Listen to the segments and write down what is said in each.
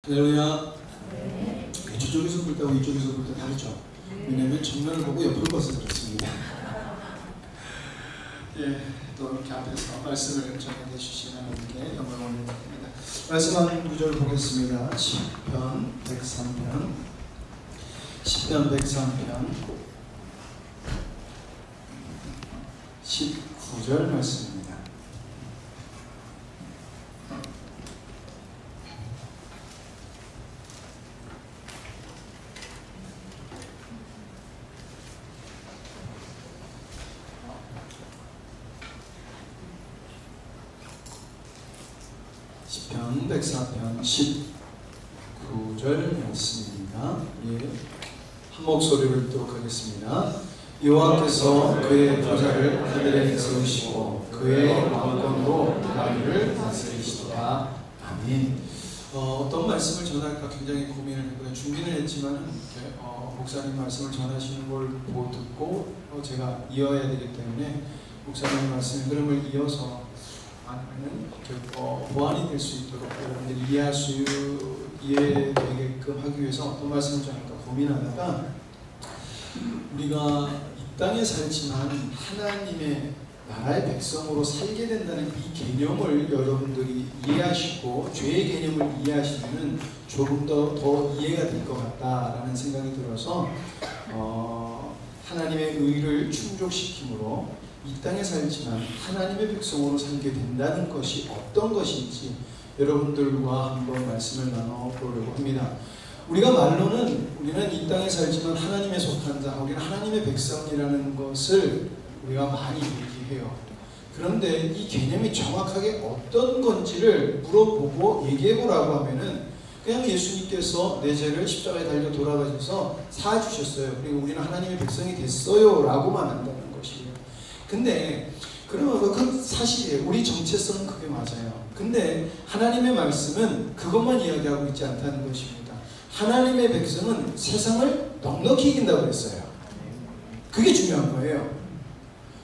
할렐루야. 저쪽에서 볼 때하고 이쪽에서 볼 때 다르죠. 왜냐하면 정면을 보고 옆을 봐서 그렇습니다. 예, 또 이렇게 앞에서 말씀을 전해 주시는 하나님께 영광을 올려드립니다. 말씀하는 구절 보겠습니다. 시편 103편 19절 말씀입니다. 시편 104편 19절 말씀입니다. 예, 한 목소리로 읽도록 하겠습니다. 여호와께서 그의 보좌를 하늘에 세우시고 그의 왕권으로 나라를 다스리시도다. 아멘. 어떤 말씀을 전할까 굉장히 고민을 했고요. 준비는 했지만 목사님 말씀을 전하시는 걸 보고 듣고 제가 이어야 되기 때문에 목사님 말씀의 흐름을 이어서 아니면 보완이 될 수 있도록 여러분들이 이해되게끔 하기 위해서 어떤 말씀을 전할까 고민하다가 우리가 이 땅에 살지만 하나님의 나라의 백성으로 살게 된다는 이 개념을 여러분들이 이해하시고 죄의 개념을 이해하시면 조금 더 이해가 될 것 같다라는 생각이 들어서 하나님의 의를 충족시킴으로 이 땅에 살지만 하나님의 백성으로 살게 된다는 것이 어떤 것인지 여러분들과 한번 말씀을 나눠보려고 합니다. 우리가 말로는 우리는 이 땅에 살지만 하나님에 속한 자, 우리는 하나님의 백성이라는 것을 우리가 많이 얘기해요. 그런데 이 개념이 정확하게 어떤 건지를 물어보고 얘기해보라고 하면은 그냥 예수님께서 내 죄를 십자가에 달려 돌아가셔서 사주셨어요. 그리고 우리는 하나님의 백성이 됐어요 라고만 한다는 것이에요. 근데 그러면 그 사실이에요. 우리 정체성은 그게 맞아요. 근데 하나님의 말씀은 그것만 이야기하고 있지 않다는 것입니다. 하나님의 백성은 세상을 넉넉히 이긴다고 했어요. 그게 중요한 거예요.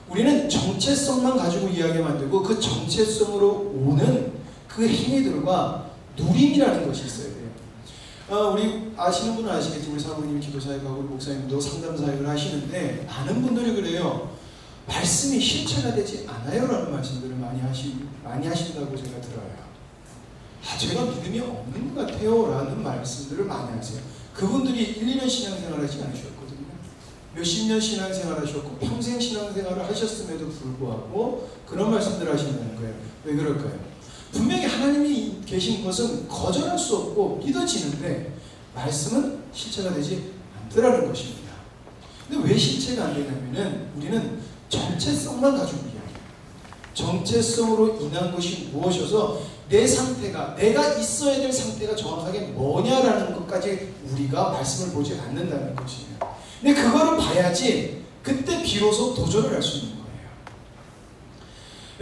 우리는 정체성만 가지고 이야기하면 안 되고 그 정체성으로 오는 그 행위들과 누림이라는 것이 있어야 돼요. 우리 아시는 분은 아시겠지만 우리 사모님이 기도사역하고 목사님도 상담사역을 하시는데 많은 분들이 그래요. 말씀이 실체가 되지 않아요 라는 말씀들을 많이 하신다고 제가 들어요. 제가 믿음이 없는 것 같아요 라는 말씀들을 많이 하세요. 그분들이 1, 2년 신앙생활 하지 않으셨거든요. 몇십 년 신앙생활 하셨고 평생 신앙생활을 하셨음에도 불구하고 그런 말씀들을 하신다는 거예요. 왜 그럴까요? 분명히 하나님이 계신 것은 거절할 수 없고 믿어지는데 말씀은 실체가 되지 않더라는 것입니다. 근데 왜 실체가 안 되냐면은 우리는 정체성만 가지고 이야기해요. 정체성으로 인한 것이 무엇이어서 내 상태가, 내가 있어야 될 상태가 정확하게 뭐냐라는 것까지 우리가 말씀을 보지 않는다는 것이에요. 근데 그거를 봐야지 그때 비로소 도전을 할 수 있는 거예요.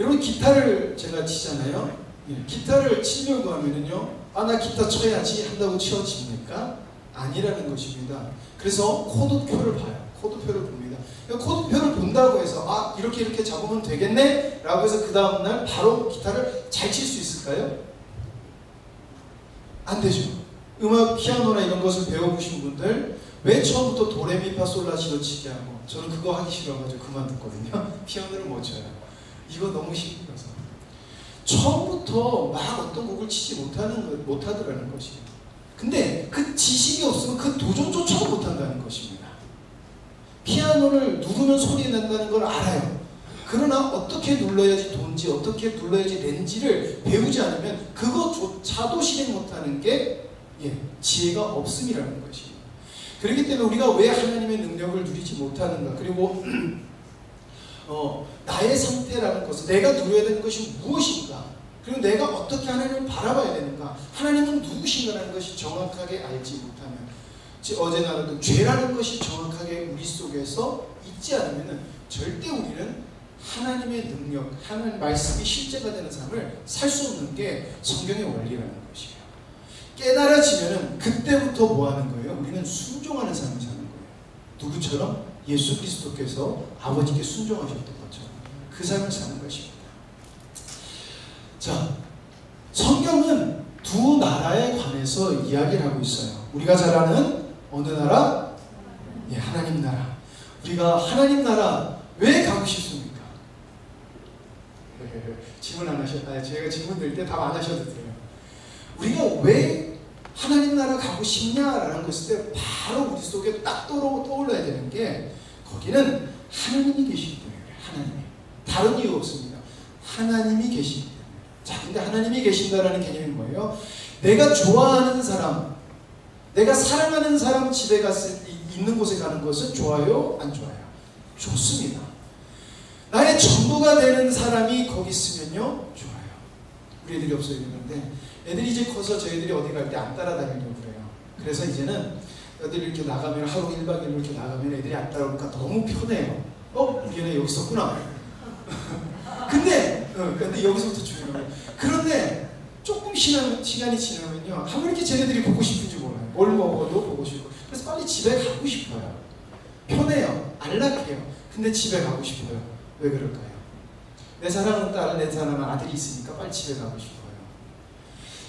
여러분 기타를 제가 치잖아요. 기타를 치려고 하면은요, 나 기타 쳐야지 한다고 치워집니까? 아니라는 것입니다. 그래서 코드표를 봐요. 코드표를 봅니다. 코드표를 본다고 해서 이렇게 잡으면 되겠네 라고 해서 그 다음날 바로 기타를 잘 칠 수 있을까요? 안 되죠. 음악 피아노나 이런 것을 배워보신 분들 왜 처음부터 도레미파솔라시도 치게 하고 저는 그거 하기 싫어가지고 그만뒀거든요. 피아노를 못 쳐요. 이거 너무 힘들어서 처음부터 막 어떤 곡을 치지 못하더라는 것이에요. 근데 그 지식이 없으면 그 도전조차도 못한다는 것입니다. 피아노를 누르면 소리 난다는 걸 알아요. 그러나 어떻게 눌러야지 돈지, 어떻게 눌러야지 렌지를 배우지 않으면 그것조차도 실행 못하는 게 지혜가 없음이라는 것이에요. 그렇기 때문에 우리가 왜 하나님의 능력을 누리지 못하는가, 그리고 나의 상태라는 것은 내가 누려야 되는 것이 무엇인가, 그리고 내가 어떻게 하나님을 바라봐야 되는가, 하나님은 누구신가라는 것이 정확하게 알지 못하면, 어제 나눴던 죄라는 것이 정확하게 우리 속에서 있지 않으면 절대 우리는 하나님의 능력, 하나님의 말씀이 실제가 되는 삶을 살 수 없는 게 성경의 원리라는 것이에요. 깨달아지면 그때부터 뭐 하는 거예요? 우리는 순종하는 삶을 사는 거예요. 누구처럼? 예수 그리스도께서 아버지께 순종하셨던 것처럼 그 삶을 사는 것입니다. 자, 성경은 두 나라에 관해서 안에서 이야기를 하고 있어요. 우리가 잘 아는 어느 나라? 예, 하나님 나라. 우리가 하나님 나라 왜 가고 싶습니까? 질문 안 하셔도, 제가 질문 드릴 때 답 안 하셔도 돼요. 우리가 왜 하나님 나라 가고 싶냐라는 것을 때 바로 우리 속에 딱 떠올라야 되는 게, 거기는 하나님이 계시기 때문에 그래요. 하나님이. 다른 이유 없습니다. 하나님이 계시기 때문에. 자, 근데 하나님이 계신다라는 개념이 뭐예요? 내가 좋아하는 사람, 내가 사랑하는 사람 집에 있는 곳에 가는 것은 좋아요? 안 좋아요? 좋습니다. 나의 전부가 되는 사람이 거기 있으면요, 좋아요. 우리 애들이 없어요. 그런데 애들이 이제 커서 저희들이 어디 갈 때 안 따라다니려고 그래요. 그래서 이제는 애들이 이렇게 나가면, 하루 1박 2일 이렇게 나가면 애들이 안 따라오니까 너무 편해요. 우리 애는 여기 있었구나. 근데 여기서부터 중요해요. 그런데 조금 시간이 지나면요, 아무리 이렇게 쟤네들이 보고 싶은지 몰라요. 뭘 먹어도 보고 싶고. 그래서 빨리 집에 가고 싶어요. 편해요. 안락해요. 근데 집에 가고 싶어요. 왜 그럴까요? 내 사랑하는 딸, 내 사랑하는 아들이 있으니까 빨리 집에 가고 싶어요.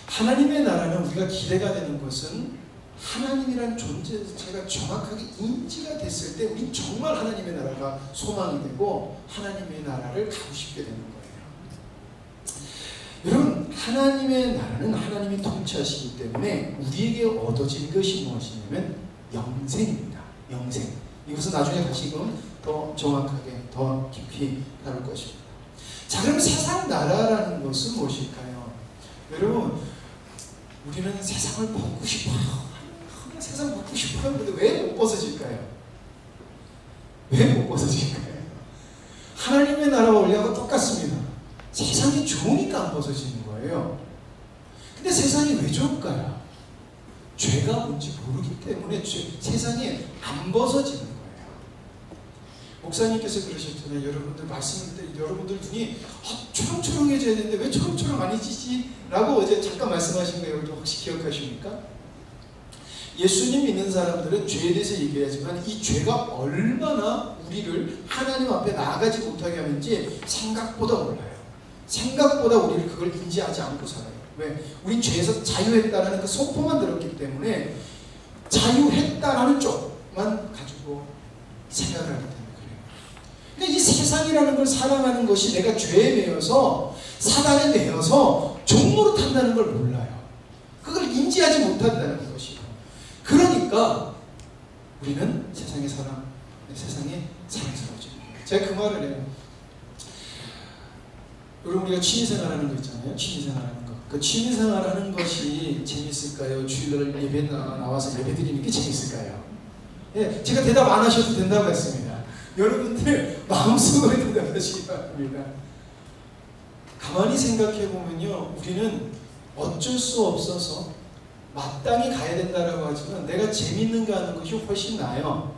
하나님의 나라는 우리가 기대가 되는 것은, 하나님이란 존재 자체가 정확하게 인지가 됐을 때 우린 정말 하나님의 나라가 소망이 되고 하나님의 나라를 가고 싶게 되는 거예요. 여러분, 하나님의 나라는 하나님이 통치하시기 때문에 우리에게 얻어진 것이 무엇이냐면 영생입니다. 영생. 이것은 나중에 다시금 더 정확하게, 더 깊이 다룰 것입니다. 자, 그럼 세상 나라라는 것은 무엇일까요? 여러분, 우리는 세상을 벗고 싶어요. 세상 벗고 싶어요. 근데 왜 못 벗어질까요? 왜 못 벗어질까요? 하나님의 나라와 원리하고 똑같습니다. 세상이 좋으니까 안 벗어지는 거예요. 근데 세상이 왜 좋을까요? 죄가 뭔지 모르기 때문에 세상이 안 벗어지는 거예요. 목사님께서 그러셨잖아요. 여러분들 말씀을 때 여러분들 눈이 초롱초롱해져야 되는데 왜 초롱초롱 아니지? 라고 어제 잠깐 말씀하신 거 여러분 혹시 기억하십니까? 예수님 믿는 사람들은 죄에 대해서 얘기하지만 이 죄가 얼마나 우리를 하나님 앞에 나아가지 못하게 하는지 생각보다 몰라요. 생각보다 우리를 그걸 인지하지 않고 살아요. 왜? 우린 죄에서 자유했다는 그 소포만 들었기 때문에 자유했다라는 쪽만 가지고 생각을 하기 때문에 그래요. 그러니까 이 세상이라는 걸 사랑하는 것이 내가 죄에 매여서, 사단에 매여서 종로로 탄다는 걸 몰라요. 그걸 인지하지 못한다는 것이에요. 그러니까 우리는 세상에 사랑스러워지는 거예요. 제가 그 말을 해요. 여러분, 우리가 취미생활하는 거 있잖아요. 취미생활하는 거. 그 취미생활하는 것이 재밌을까요? 주일날 예배 나와서 예배 드리는 게 재밌을까요? 예, 제가 대답 안 하셔도 된다고 했습니다. 여러분들 마음속으로 대답하시기 바랍니다. 가만히 생각해 보면요, 우리는 어쩔 수 없어서 마땅히 가야 된다라고 하지만 내가 재밌는 거 하는 것이 훨씬 나아요.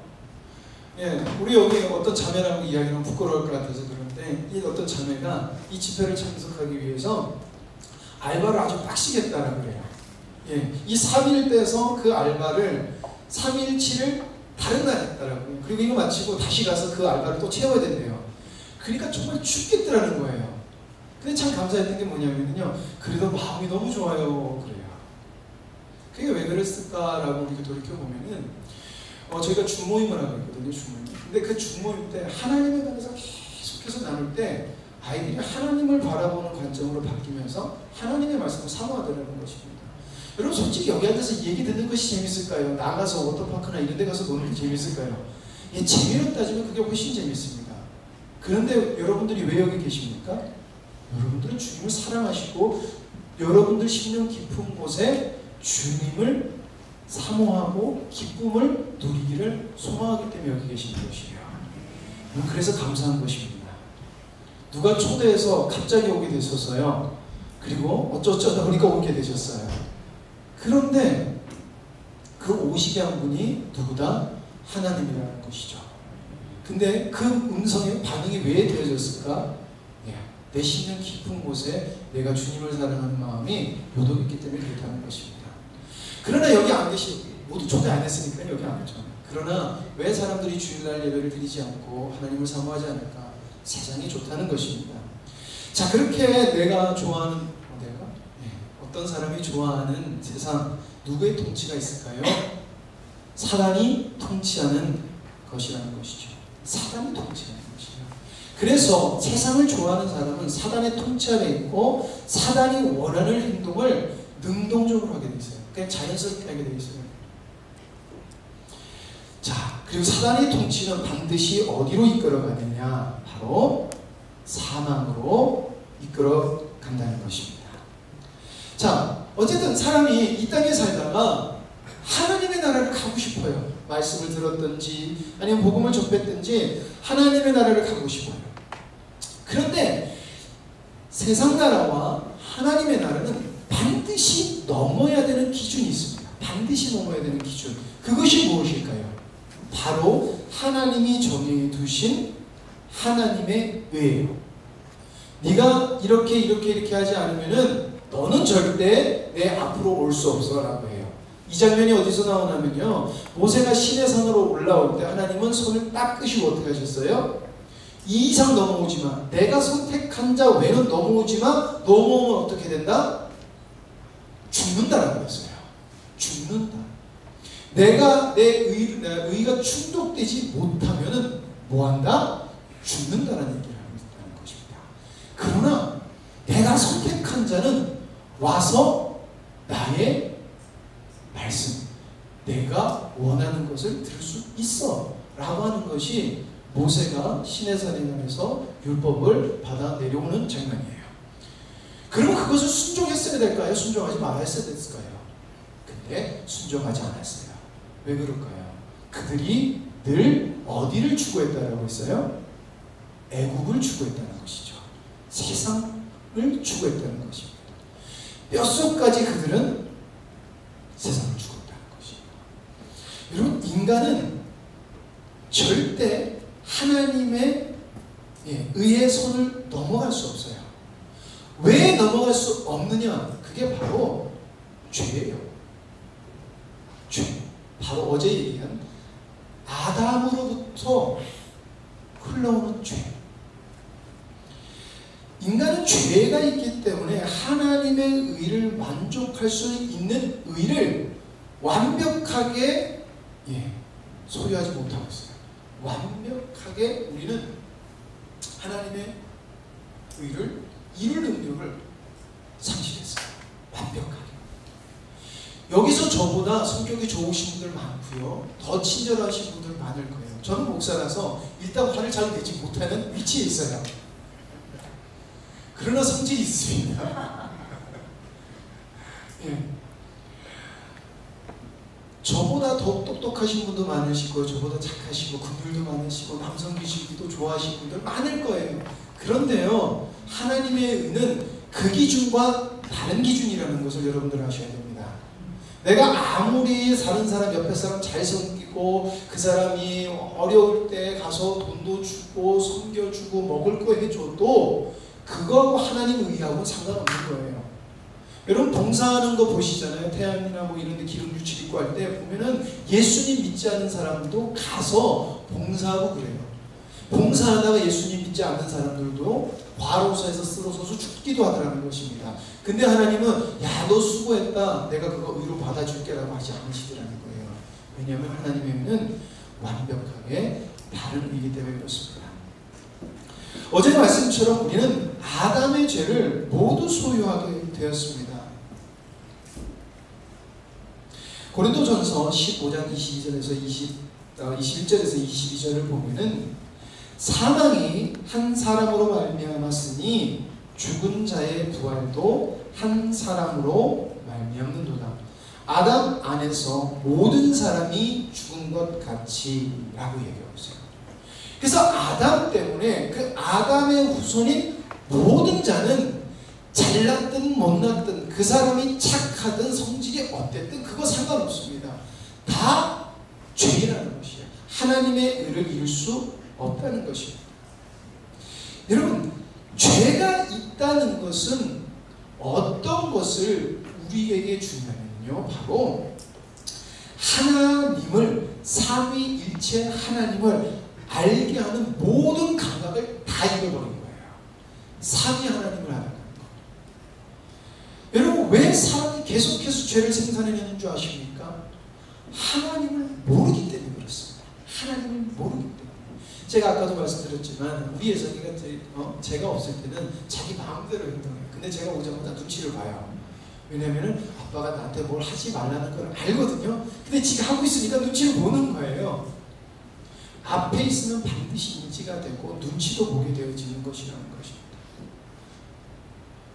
예, 우리 여기 어떤 자매라고 이야기하면 부끄러울 것 같아서 그런데, 이 어떤 자매가 이 집회를 참석하기 위해서 알바를 아주 빡시게 했다라고 그래요. 예, 이 3일 떼서 그 알바를 3일치를 다른 날 했다라고요. 그리고 이거 마치고 다시 가서 그 알바를 또 채워야 된대요. 그러니까 정말 죽겠더라는 거예요. 근데 참 감사했던 게 뭐냐면요, 그래도 마음이 너무 좋아요 그래요. 그게 왜 그랬을까라고 우리가 돌이켜보면은, 저희가 주모임을 하고 있거든요, 주모임. 근데 그 주모임 때 하나님에 관해서 계속해서 나눌 때 아이들이 하나님을 바라보는 관점으로 바뀌면서 하나님의 말씀을 사모하더라는 것입니다. 여러분, 솔직히 여기 앉아서 얘기 듣는 것이 재밌을까요? 나가서 워터파크나 이런 데 가서 노는 게 재밌을까요? 예, 재미로 따지면 그게 훨씬 재밌습니다. 그런데 여러분들이 왜 여기 계십니까? 여러분들은 주님을 사랑하시고 여러분들 심령 깊은 곳에 주님을 사모하고 기쁨을 누리기를 소망하기 때문에 여기 계신 것이에요. 그래서 감사한 것입니다. 누가 초대해서 갑자기 오게 되셨어요. 그리고 어쩌다 보니까 오게 되셨어요. 그런데 그 오시게 한 분이 누구다? 하나님이라는 것이죠. 근데 그 음성의 반응이 왜 되어졌을까? 내 심령 깊은 곳에 내가 주님을 사랑하는 마음이 요동했기 때문에 그렇다는 것입니다. 그러나 여기 안 계시, 모두 초대 안 했으니까 여기 안 오죠. 그러나 왜 사람들이 주일날 예배를 드리지 않고 하나님을 사모하지 않을까? 세상이 좋다는 것입니다. 자, 그렇게 내가 좋아하는 어떤 사람이 좋아하는 세상, 누구의 통치가 있을까요? 사단이 통치하는 것이라는 것이죠. 사단이 통치하는 것이죠. 그래서 세상을 좋아하는 사람은 사단의 통치 아래 있고 사단이 원하는 행동을 능동적으로 하게 돼 있어요. 그냥 자연스럽게 하게 돼 있어요. 자, 그리고 사단의 통치는 반드시 어디로 이끌어가느냐? 바로 사망으로 이끌어 간다는 것입니다. 자, 어쨌든 사람이 이 땅에 살다가 하나님의 나라를 가고 싶어요. 말씀을 들었든지 아니면 복음을 접했든지 하나님의 나라를 가고 싶어요. 그런데 세상 나라와 하나님의 나라는 반드시 넘어야 되는 기준이 있습니다. 반드시 넘어야 되는 기준. 그것이 무엇일까요? 바로 하나님이 정해 두신 하나님의 의예요. 네가 이렇게 하지 않으면은 너는 절대 내 앞으로 올 수 없어 라고 해요. 이 장면이 어디서 나오냐면요, 모세가 시내 산으로 올라올 때 하나님은 손을 딱 끄시고 어떻게 하셨어요? 이 이상 넘어오지 마. 내가 선택한 자 외는 넘어오지 마. 넘어오면 어떻게 된다? 죽는다라고 했어요. 죽는다. 내가 내 의가 충족되지 못하면은 뭐한다? 죽는다라는 얘기를 하고 있다는 것입니다. 그러나 내가 선택한 자는 와서 나의 말씀, 내가 원하는 것을 들을 수 있어 라고 하는 것이 모세가 시내산에 가면서 율법을 받아 내려오는 장면이에요. 그러면 그것을 순종했어야 될까요? 순종하지 말았어야 됐을까요? 근데 순종하지 않았어요. 왜 그럴까요? 그들이 늘 어디를 추구했다라고 했어요? 애국을 추구했다는 것이죠. 세상을 추구했다는 것입니다. 뼛속까지 그들은 세상을 추구했다는 것입니다. 여러분, 인간은 절대 하나님의 의의 손을 넘어갈 수 없어요. 왜 넘어갈 수 없느냐? 그게 바로 죄예요. 죄. 바로 어제 얘기한 아담으로부터 흘러오는 죄. 인간은 죄가 있기 때문에 하나님의 의를 만족할 수 있는 의를 완벽하게 소유하지 못하고 있어요. 완벽하게 우리는 하나님의 의를 이룰 능력을 상실했어요. 완벽하게. 여기서 저보다 성격이 좋으신 분들 많고요. 더 친절하신 분들 많을 거예요. 저는 목사라서 일단 화를 잘 내지 못하는 위치에 있어요. 그러나 성질이 있습니다. 저보다 더 똑똑하신 분도 많으시고 저보다 착하시고 긍휼도 많으시고 남성 기질도 좋아하시는 분들 많을 거예요. 그런데요, 하나님의 의는 그 기준과 다른 기준이라는 것을 여러분들 아셔야 됩니다. 내가 아무리 다른 사람, 옆에 사람 잘 섬기고 그 사람이 어려울 때 가서 돈도 주고 섬겨주고 먹을 거 해줘도 그거하고 하나님 의하고는 상관없는 거예요. 여러분, 봉사하는 거 보시잖아요. 태양이나 뭐 이런 데 기름 유칠 있고 할 때 보면은 예수님 믿지 않는 사람도 가서 봉사하고 그래요. 봉사하다가 예수님 믿지 않는 사람들도 과로사에서 쓰러져서 죽기도 하더라는 것입니다. 근데 하나님은 야, 너 수고했다, 내가 그거 의로 받아줄게 라고 하지 않으시더라는 거예요. 왜냐하면 하나님의 의는 완벽하게 다른 의이기 때문에 그렇습니다. 어제 말씀처럼 우리는 아담의 죄를 모두 소유하게 되었습니다. 고린도전서 15장 22절에서 21절에서 22절을 보면은 사망이 한 사람으로 말미암았으니 죽은 자의 부활도 한 사람으로 말미암는도다. 아담 안에서 모든 사람이 죽은 것 같이 라고 얘기하고 있어요. 그래서 아담 때문에 그 아담의 후손인 모든 자는 잘났든 못났든 그 사람이 착하든 성질이 어땠든 그거 상관없습니다. 다 죄라는 것이에요. 하나님의 의를 이룰 수 없다는 것입니다. 여러분, 죄가 있다는 것은 어떤 것을 우리에게 주냐면요, 바로 하나님을, 삼위일체 하나님을 알게 하는 모든 감각을 다 잃어버린 거예요. 삼위 하나님을 알아가는 거. 여러분, 여러분, 왜 사람이 계속해서 죄를 생산해내는 줄 아십니까? 하나님을 모르기 때문에 그렇습니다. 하나님을 모르기 때문에. 제가 아까도 말씀드렸지만 우리 예선이가 제가 없을 때는 자기 마음대로 행동해요. 근데 제가 오자마자 눈치를 봐요. 왜냐면은 아빠가 나한테 뭘 하지 말라는 걸 알거든요. 근데 지가 하고 있으니까 눈치를 보는 거예요. 앞에 있으면 반드시 인지가 되고 눈치도 보게 되어지는 것이라는 것입니다.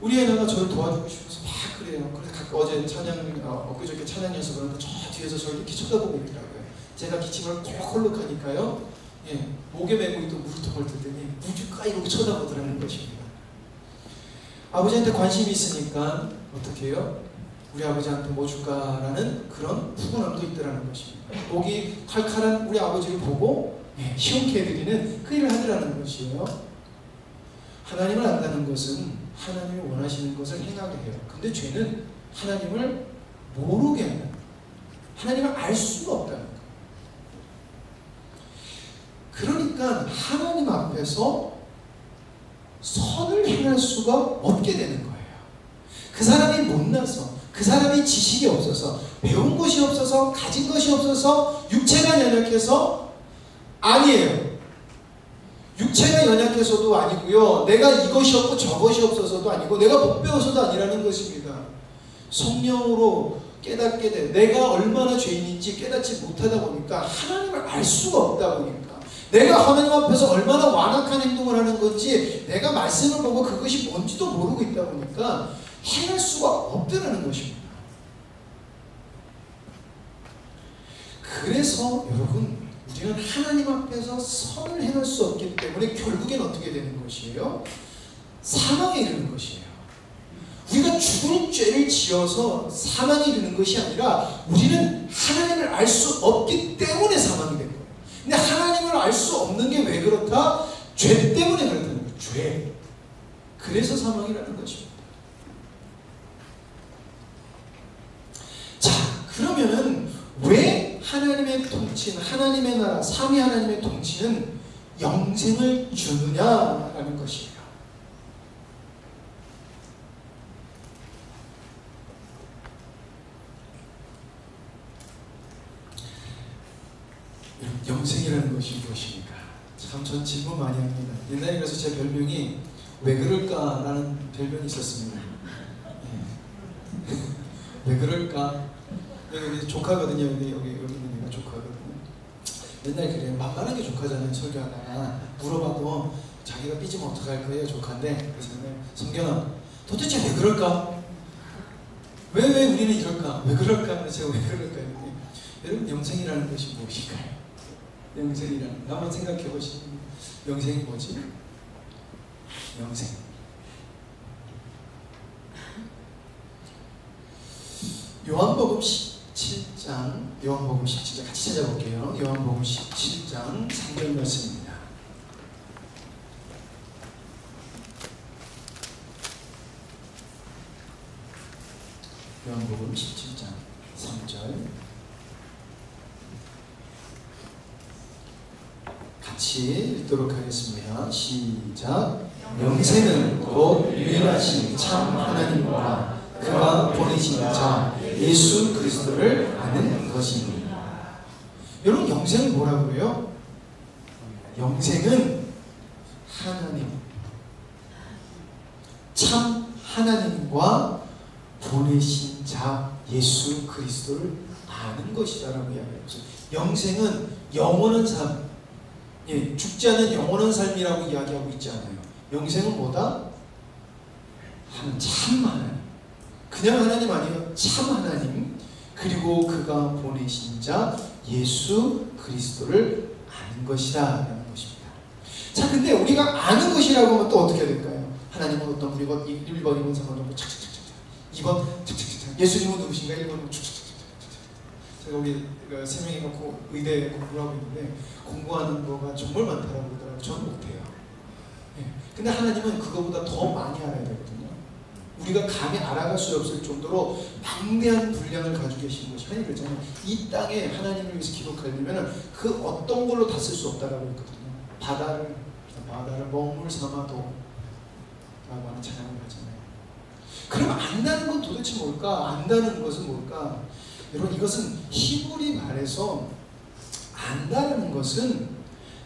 우리 애나가 저를 도와주고 싶어서 막 그래요. 그래서 어제 엊그저께 찬양 연습을 하는데 저 뒤에서 저를 이렇게 쳐다보고 있더라고요. 제가 기침을 콜록콜록 하니까요. 예, 목에 메고 있던 물통을 들더니 무주가 이러고 쳐다보더라는 것입니다. 아버지한테 관심이 있으니까 어떻게 해요? 우리 아버지한테 뭐 줄까라는 그런 푸근함도 있더라는 것입니다. 목이 칼칼한 우리 아버지를 보고 시원케 해드리는 그 일을 하더라는 것이에요. 하나님을 안다는 것은 하나님이 원하시는 것을 행하게 해요. 근데 죄는 하나님을 모르게 하는, 하나님을 알 수가 없다는 거예요. 그러니까 하나님 앞에서 선을 행할 수가 없게 되는 거예요. 그 사람이 못나서, 그 사람이 지식이 없어서, 배운 것이 없어서, 가진 것이 없어서, 육체가 연약해서 아니에요. 육체가 연약해서도 아니고요. 내가 이것이 없고 저것이 없어서도 아니고 내가 못 배워서도 아니라는 것입니다. 성령으로 깨닫게 돼. 내가 얼마나 죄인인지 깨닫지 못하다 보니까 하나님을 알 수가 없다 보니까 내가 하나님 앞에서 얼마나 완악한 행동을 하는 건지 내가 말씀을 보고 그것이 뭔지도 모르고 있다 보니까 행할 수가 없다는 것입니다. 그래서 여러분, 우리는 하나님 앞에서 선을 행할 수 없기 때문에 결국엔 어떻게 되는 것이에요? 사망에 이르는 것이에요. 우리가 죽을 죄를 지어서 사망에 이르는 것이 아니라 우리는 하나님을 알 수 없기 때문에 사망이 된 거예요. 근데 하나님을 알 수 없는 게 왜 그렇다? 죄 때문에 그렇다는 거예요. 죄. 그래서 사망이라는 것입니다. 자, 그러면은 왜 하나님의 통치는, 하나님의 나라, 삼위 하나님의 통치는 영생을 주느냐라는 것이에요. 영생이라는 것이 무엇입니까? 참 전 질문 많이 합니다. 옛날에 그래서 제 별명이 왜 그럴까라는 별명이 있었습니다. 네. 왜 그럴까? 여기 조카거든요. 여기 있는 애가 조카거든요. 맨날 그래요. 만만하게 조카잖아요. 설교하다가 물어봐도 자기가 삐지면 어떡할 거예요, 조카인데. 그래서 맨날 성경아, 도대체 왜 그럴까? 왜 우리는 이럴까? 왜 그럴까? 제가 왜 그럴까? 했더니 여러분, 영생이라는 것이 무엇일까요? 영생이라는, 한번 생각해 보시면 영생이 뭐지? 영생. 요한복음 17장 같이 찾아볼게요. 요한복음 17장 3절 말씀입니다. 요한복음 17장 3절 같이 읽도록 하겠습니다. 시작. 영생은 곧 유일하신 참 하나님과 그가 보내신 자 예수 그리스도를 아는 것입니다. 여러분, 영생은 뭐라고 해요? 영생은 하나님, 참 하나님과 보내신 자 예수 그리스도를 아는 것이다라고 이야기해요. 영생은 영원한 삶, 죽지 않는 영원한 삶이라고 이야기하고 있지 않아요. 영생은 뭐다? 참 하나님, 그냥 하나님 아니에요. 참 하나님, 그리고 그가 보내신 자 예수 그리스도를 아는 것이다 라는 것입니다. 자, 근데 우리가 아는 것이라고 하면 또 어떻게 될까요? 하나님은 어떤 분이고 1번, 2번, 3번, 4번 착착착착 2번 착착착착 예수님은 누구신가? 1번 착착착착. 제가 우리 세 명이 갖고 의대에 공부를 하고 있는데 공부하는 거가 정말 많다라고 그러더라고요. 저는 못해요. 근데 하나님은 그거보다 더 많이 알아야 되거든요. 우리가 감히 알아갈 수 없을 정도로 방대한 분량을 가지고 계신 것이, 하나님 그랬잖아요. 이 땅에 하나님을 위해서 기록하려면 그 어떤 걸로 다 쓸 수 없다라고 했거든요. 바다를 먹물 삼아도 라고 하는 찬양을 하잖아요. 그럼 안다는 건 도대체 뭘까? 안다는 것은 뭘까? 여러분, 이것은 히브리 말에서 안다라는 것은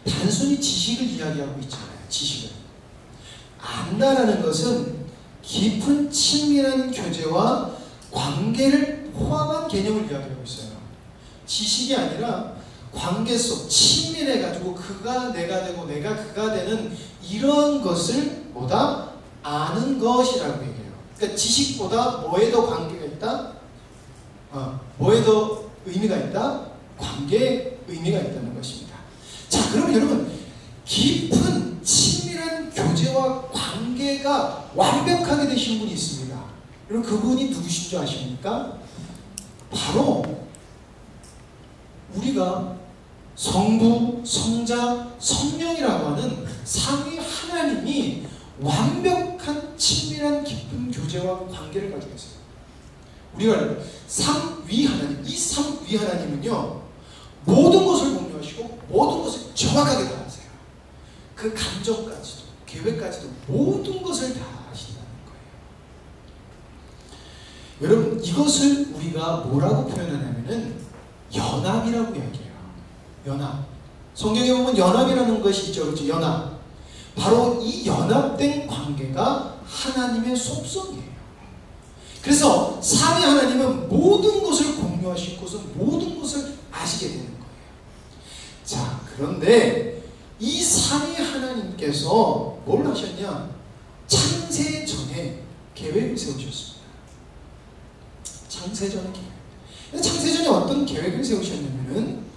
단순히 지식을 이야기하고 있잖아요. 지식을. 안다라는 것은 깊은 친밀한 교제와 관계를 포함한 개념을 이야기하고 있어요. 지식이 아니라 관계 속 친밀해가지고 그가 내가 되고 내가 그가 되는 이런 것을 뭐다? 아는 것이라고 얘기해요. 그러니까 지식보다 뭐에 더 관계가 있다? 뭐에 더 의미가 있다? 관계에 의미가 있다는 것입니다. 자, 그러면 여러분, 깊은 친밀한 교제와 관계가 완벽하게 되신 분이 있습니다. 여러분, 그분이 누구신 줄 아십니까? 바로 우리가 성부, 성자, 성령이라고 하는 삼위 하나님이 완벽한 친밀한 깊은 교제와 관계를 가지고 있어요. 우리가 삼위 하나님, 이 삼위 하나님은요, 모든 것을 공유하시고 모든 것을 정확하게 다 아세요. 그 감정까지도 계획까지도 모든 것을 다 아신다는 거예요. 여러분, 이것을 우리가 뭐라고 표현하냐면은 연합이라고 이야기해요. 연합. 성경에 보면 연합이라는 것이 있죠. 그렇죠? 연합. 바로 이 연합된 관계가 하나님의 속성이에요. 그래서 삼위 하나님은 모든 것을 공유하실 것은 모든 것을 아시게 되는 거예요. 자, 그런데 이 삼위 하나님께서 뭘 하셨냐? 창세 전에 계획을 세우셨습니다. 창세 전에 계획. 창세 전에 어떤 계획을 세우셨냐면은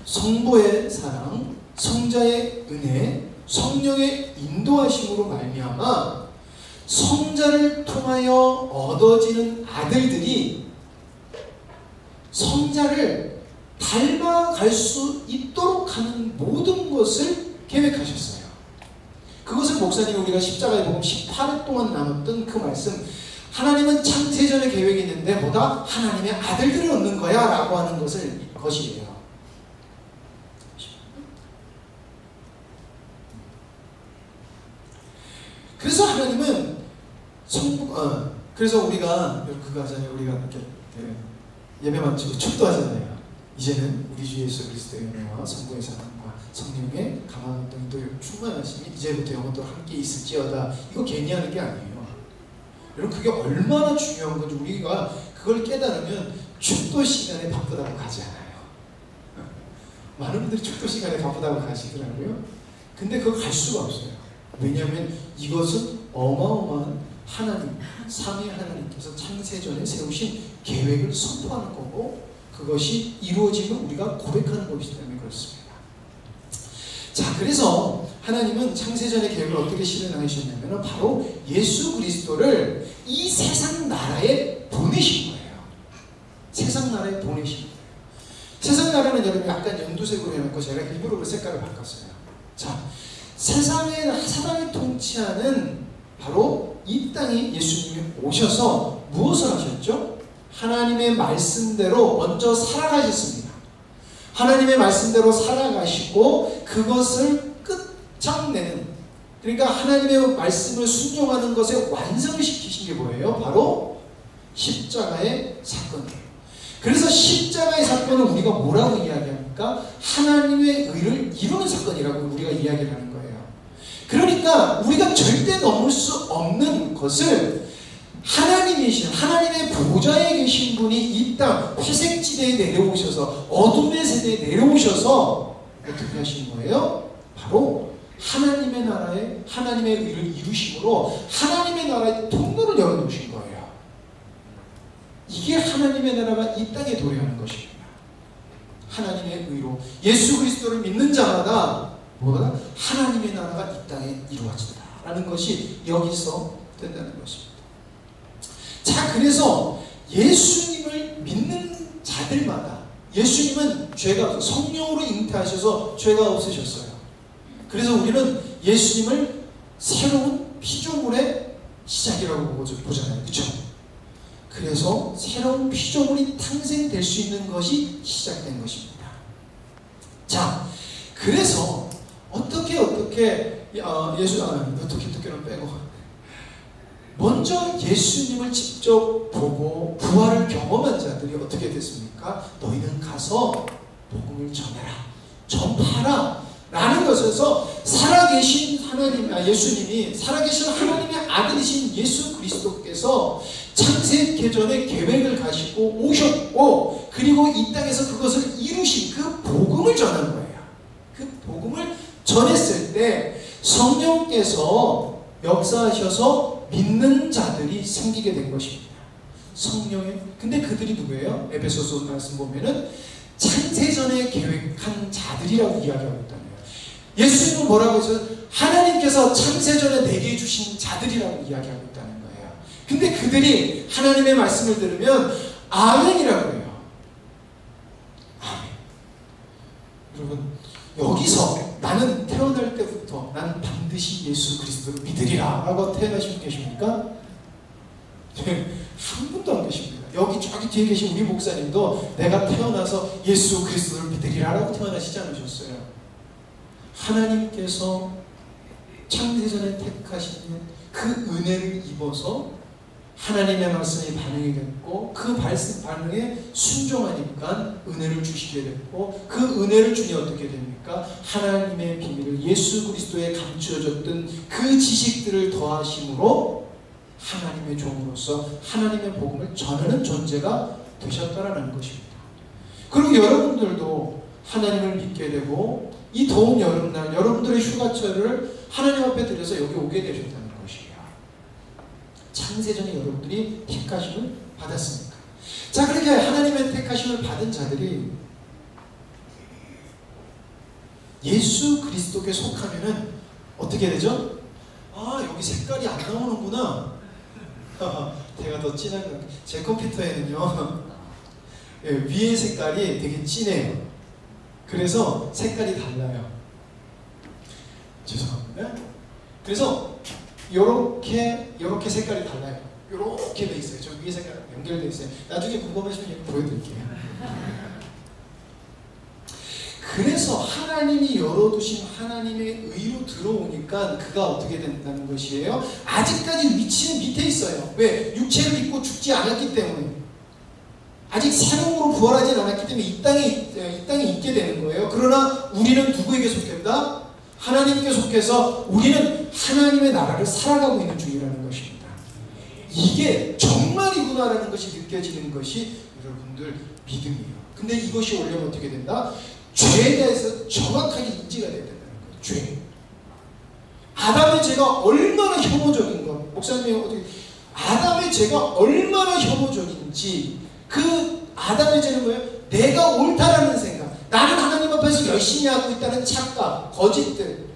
성부의 사랑, 성자의 은혜, 성령의 인도하심으로 말미암아 성자를 통하여 얻어지는 아들들이 성자를 닮아갈 수 있도록 하는 모든 것을 계획하셨어요. 그것을 목사님이 우리가 십자가의 복음 18회 동안 나눴던 그 말씀, 하나님은 창세전에 계획이 있는데 뭐다? 하나님의 아들들을 얻는 거야 라고 하는 것이에요. 그래서 하나님은 그래서 우리가 그거 하잖아요. 우리가 이렇게 예배 마치고 축도하잖아요. 이제는 우리 주 예수 그리스도의 은혜와 성부의 사랑과 성령의 강한 동도 충만하심이 이제부터 영원토록 함께 있을지어다. 이거 괜히 하는 게 아니에요. 여러분, 그게 얼마나 중요한 건지 우리가 그걸 깨달으면 축도 시간에 바쁘다고 가지 않아요. 많은 분들이 축도 시간에 바쁘다고 가시더라고요. 근데 그거 갈 수가 없어요. 왜냐하면 이것은 어마어마한 하나님, 삼위 하나님께서 창세전에 세우신 계획을 선포하는 거고, 그것이 이루어지면 우리가 고백하는 것이기 때문에 그렇습니다. 자, 그래서 하나님은 창세전의 계획을 어떻게 실현하셨냐면 바로 예수 그리스도를 이 세상 나라에 보내신 거예요. 세상 나라에 보내신 거예요. 세상 나라는 여러분 약간 연두색으로 해놓고 제가 일부러 그 색깔을 바꿨어요. 자, 세상에 사단이 통치하는 바로 이 땅에 예수님이 오셔서 무엇을 하셨죠? 하나님의 말씀대로 먼저 살아가셨습니다. 하나님의 말씀대로 살아가시고 그것을 끝장내는, 그러니까 하나님의 말씀을 순종하는 것에 완성을 시키신 게 뭐예요? 바로 십자가의 사건이에요. 그래서 십자가의 사건을 우리가 뭐라고 이야기합니까? 하나님의 의를 이루는 사건이라고 우리가 이야기를 하는 거예요. 그러니까 우리가 절대 넘을 수 없는 것을 하나님이신, 하나님의 보좌에 계신 분이 이 땅 회색지대에 내려오셔서 어둠의 세대에 내려오셔서 어떻게 하신 거예요? 바로 하나님의 나라에 하나님의 의를 이루심으로 하나님의 나라의 통로를 열어놓으신 거예요. 이게 하나님의 나라가 이 땅에 도래하는 것입니다. 하나님의 의로 예수 그리스도를 믿는 자마다 뭐가? 하나님의 나라가 이 땅에 이루어진다라는 것이 여기서 된다는 것입니다. 자, 그래서 예수님을 믿는 자들마다 예수님은 죄가 성령으로 잉태하셔서 죄가 없으셨어요. 그래서 우리는 예수님을 새로운 피조물의 시작이라고 보잖아요. 그렇죠? 그래서 새로운 피조물이 탄생될 수 있는 것이 시작된 것입니다. 자, 그래서 어떻게는 빼고 먼저 예수님을 직접 보고 부활을 경험한 자들이 어떻게 됐습니까? 너희는 가서 복음을 전해라, 전파하라 라는 것에서 살아계신 예수님이, 살아계신 하나님의 아들이신 예수 그리스도께서 창세기전에 계획을 가지고 오셨고, 그리고 이 땅에서 그것을 이루신 그 복음을 전한 거예요. 그 복음을 전했을 때 성령께서 역사하셔서 믿는 자들이 생기게 된 것입니다. 성령의, 근데 그들이 누구예요? 에베소서 말씀 보면은 창세전에 계획한 자들이라고 이야기하고 있다는 거예요. 예수님은 뭐라고 해서 하나님께서 창세전에 내게 주신 자들이라고 이야기하고 있다는 거예요. 근데 그들이 하나님의 말씀을 들으면 아멘이라고 해요. 아멘. 여러분, 여기서 나는 태어날 때부터 나는 반드시 예수 그리스도를 믿으리라 라고 태어나신 분 계십니까? 네, 한 분도 안 계십니다. 저기 뒤에 계신 우리 목사님도 내가 태어나서 예수 그리스도를 믿으리라 라고 태어나시지 않으셨어요. 하나님께서 창세전에 택하신 그 은혜를 입어서 하나님의 말씀이 반응이 됐고, 그 반응에 순종하니까 은혜를 주시게 됐고, 그 은혜를 주니 어떻게 됩니까? 하나님의 비밀을, 예수 그리스도에 감추어졌던 그 지식들을 더하심으로 하나님의 종으로서 하나님의 복음을 전하는 존재가 되셨다라는 것입니다. 그리고 여러분들도 하나님을 믿게 되고, 이 더운 여름날 여러분들의 휴가철을 하나님 앞에 들여서 여기 오게 되셨다는 것이에요. 창세전에 여러분들이 택하심을 받았으니까. 자, 그렇게 하나님의 택하심을 받은 자들이 예수 그리스도께 속하면은 어떻게 되죠? 아, 여기 색깔이 안 나오는구나. 제가 더 진한 거. 제 컴퓨터에는요, 위에 색깔이 되게 진해요. 그래서 색깔이 달라요. 죄송합니다. 그래서 요렇게 색깔이 달라요. 요렇게 돼 있어요. 저 위에 색깔 연결돼 있어요. 나중에 궁금하시면 보여드릴게요. 그래서 하나님이 열어두신 하나님의 의로 들어오니까 그가 어떻게 된다는 것이에요? 아직까지 위치는 밑에 있어요. 왜? 육체를 입고 죽지 않았기 때문에. 아직 새로움으로 부활하지 않았기 때문에 이 땅에 있게 되는 거예요. 그러나 우리는 누구에게 속했다? 하나님께 속해서 우리는 하나님의 나라를 살아가고 있는 중이라는 것입니다. 이게 정말이구나라는 것이 느껴지는 것이 여러분들 믿음이에요. 근데 이것이 오려면 어떻게 된다? 죄에 대해서 정확하게 인지가 돼야 된다는 거예요. 죄. 아담의 죄가 얼마나 혐오적인 것. 목사님이 어떻게 아담의 죄가 얼마나 혐오적인지, 그 아담의 죄는 뭐예요? 내가 옳다라는 생각, 나는 하나님 앞에서 열심히 하고 있다는 착각, 거짓들,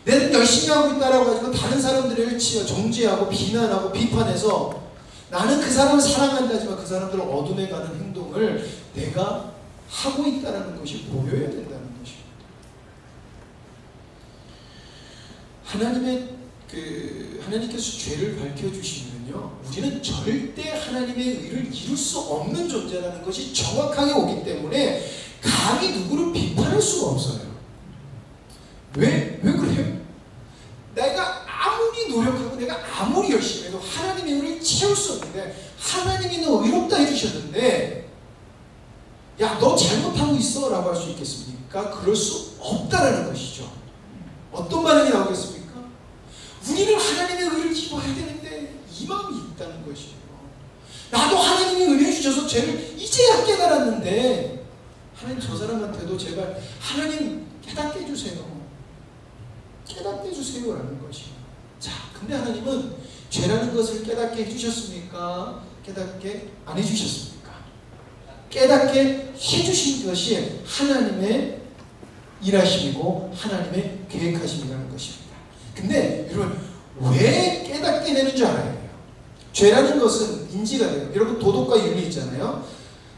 내가 열심히 하고 있다라고 가지고 다른 사람들을 정죄하고 비난하고 비판해서 나는 그 사람을 사랑한다지만 그 사람들을 어둠에 가는 행동을 내가 하고 있다는 것이 보여야 된다는 것입니다. 하나님께서 죄를 밝혀주시면요, 우리는 절대 하나님의 의를 이룰 수 없는 존재라는 것이 정확하게 오기 때문에 감히 누구를 비판할 수가 없어요. 왜 그래요? 내가 아무리 노력하고 내가 아무리 열심히 해도 하나님의 의를 채울 수 없는데, 하나님이 너 의롭다 해주셨는데 야, 너 잘못하고 있어 라고 할 수 있겠습니까? 그럴 수 없다라는 것이죠. 어떤 반응이 나오겠습니까? 우리는 하나님의 의를 입어야 되는데 이 마음이 있다는 것이에요. 나도 하나님이 은혜 주셔서 죄를 이제야 깨달았는데 하나님 저 사람한테도 제발 하나님 깨닫게 해주세요. 깨닫게 해주세요 라는 것이에요. 자, 근데 하나님은 죄라는 것을 깨닫게 해주셨습니까? 깨닫게 안 해주셨습니까? 깨닫게 해주신 것이 하나님의 일하심이고 하나님의 계획하심이라는 것입니다. 근데 여러분, 왜 깨닫게 되는 줄 알아요? 죄라는 것은 인지가 돼요. 여러분, 도덕과 윤리 있잖아요.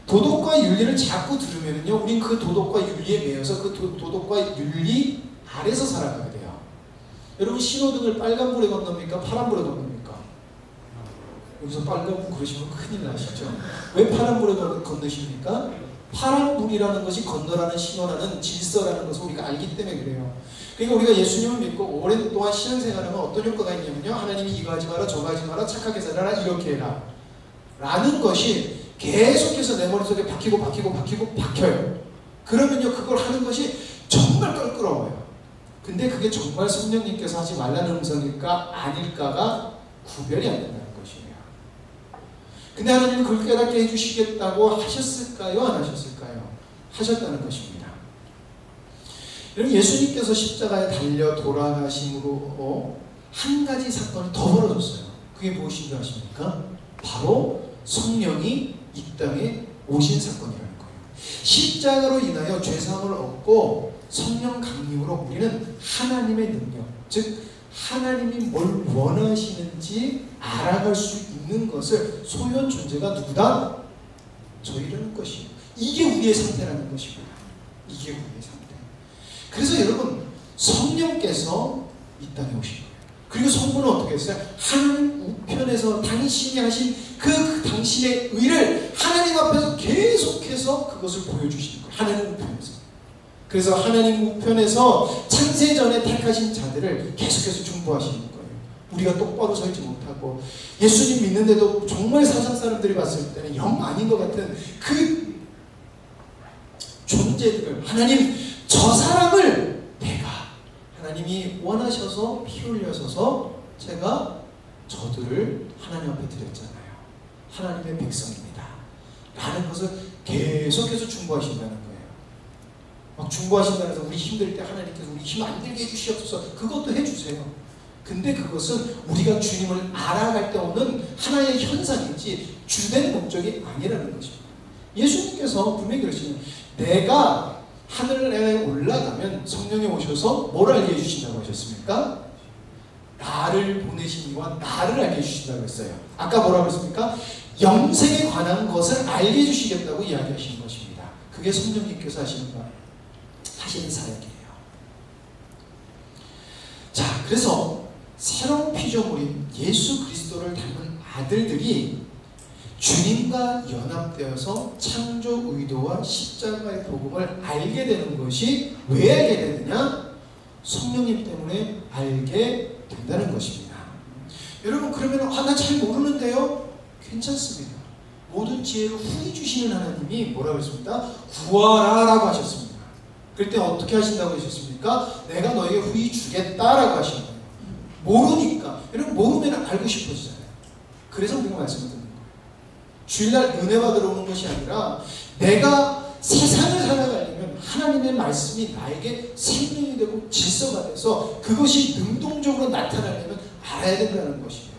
도덕과 윤리를 자꾸 들으면요, 우린 그 도덕과 윤리에 매여서 그 도덕과 윤리 아래서 살아가게 돼요. 여러분, 신호등을 빨간불에 건넙니까? 파란불에 건넙니까? 여기서 빨간불 그러시면 큰일 나시죠. 왜 파란불에 건너십니까? 파란 불이라는 것이 건너라는 신호라는 질서라는 것을 우리가 알기 때문에 그래요. 그러니까 우리가 예수님을 믿고 오랫동안 신앙생활하면 어떤 효과가 있냐면요. 하나님이 이거 하지 마라, 저거 하지 마라, 착하게 살아라, 이렇게 해라 라는 것이 계속해서 내 머릿속에 박혀요. 그러면요, 그걸 하는 것이 정말 껄끄러워요. 근데 그게 정말 성령님께서 하지 말라는 음성일까 아닐까가 구별이 안 된다는 것이에요. 근데 하나님은 그걸 깨닫게 해주시겠다고 하셨을까요? 안 하셨을까요? 하셨다는 것입니다. 여러분, 예수님께서 십자가에 달려 돌아가심으로 한 가지 사건이 더 벌어졌어요. 그게 무엇인 줄 아십니까? 바로 성령이 이 땅에 오신 사건이라는 거예요. 십자가로 인하여 죄사함을 얻고 성령 강림으로 우리는 하나님의 능력, 즉 하나님이 뭘 원하시는지 알아갈 수 있는 것을 소유한 존재가 누구다? 저희라는 것이에요. 이게 우리의 상태라는 것입니다. 이게 우리의 상태. 그래서 여러분, 성령께서 이 땅에 오신 거예요. 그리고 성부는 어떻게 했어요? 하나님 우편에서 당신이 하신 그 당신의 의를 하나님 앞에서 계속해서 그것을 보여주시는 거예요. 하나님 우편에서. 그래서 하나님 우편에서 창세전에 택하신 자들을 계속해서 중보하시는 거예요. 우리가 똑바로 설지 못하고 예수님 믿는데도 정말 세상 사람들이 봤을 때는 영 아닌 것 같은 그 존재들을, 하나님 저 사람을 내가 하나님이 원하셔서 피 흘려서서 제가 저들을 하나님 앞에 드렸잖아요. 하나님의 백성입니다 라는 것을 계속해서 중보하신다는 거예요. 막 중보하신다고 해서 우리 힘들 때 하나님께서 우리 힘 안 들게 해주시옵소서, 그것도 해주세요. 근데 그것은 우리가 주님을 알아갈 때 오는 하나의 현상이지 주된 목적이 아니라는 것입니다. 예수님께서 분명히 그러시는, 내가 하늘에 올라가면 성령이 오셔서 뭘 알게 해주신다고 하셨습니까? 나를 보내신 이와 나를 알게 해주신다고 했어요. 아까 뭐라고 했습니까? 영생에 관한 것을 알게 해주시겠다고 이야기하시는 것입니다. 그게 성령님께서 하시는 사역이에요. 자, 그래서 새로운 피조물인 예수 그리스도를 닮은 아들들이 주님과 연합되어서 창조 의도와 십자가의 복음을 알게 되는 것이 왜 알게 되느냐? 성령님 때문에 알게 된다는 것입니다. 여러분, 그러면 나 잘 모르는데요? 괜찮습니다. 모든 지혜를 후히 주시는 하나님이 뭐라고 했습니까? 구하라 라고 하셨습니다. 그럴 때 어떻게 하신다고 하셨습니까? 내가 너에게 후히 주겠다라고 하신 거예요. 모르니까. 여러분, 모르면 알고 싶어지잖아요. 그래서 우리가 말씀을 듣는 거예요. 주일날 은혜 받으러 오는 것이 아니라 내가 세상을 살아가려면 하나님의 말씀이 나에게 생명이 되고 질서가 돼서 그것이 능동적으로 나타나려면 알아야 된다는 것이에요.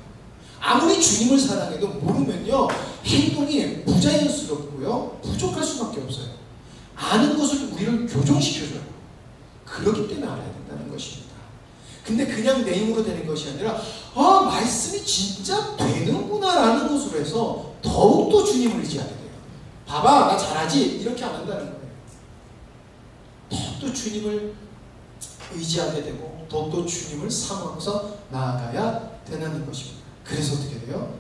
아무리 주님을 사랑해도 모르면요, 행동이 부자연스럽고요, 부족할 수밖에 없어요. 아는 것을 우리를 교정시켜줘요. 그렇기 때문에 알아야 된다는 것입니다. 근데 그냥 내 힘으로 되는 것이 아니라 말씀이 진짜 되는구나 라는 것으로 해서 더욱더 주님을 의지하게 돼요. 봐봐, 나 잘하지? 이렇게 안 한다는 거예요. 더욱더 주님을 의지하게 되고 더욱더 주님을 사모하면서 나아가야 되는 것입니다. 그래서 어떻게 돼요?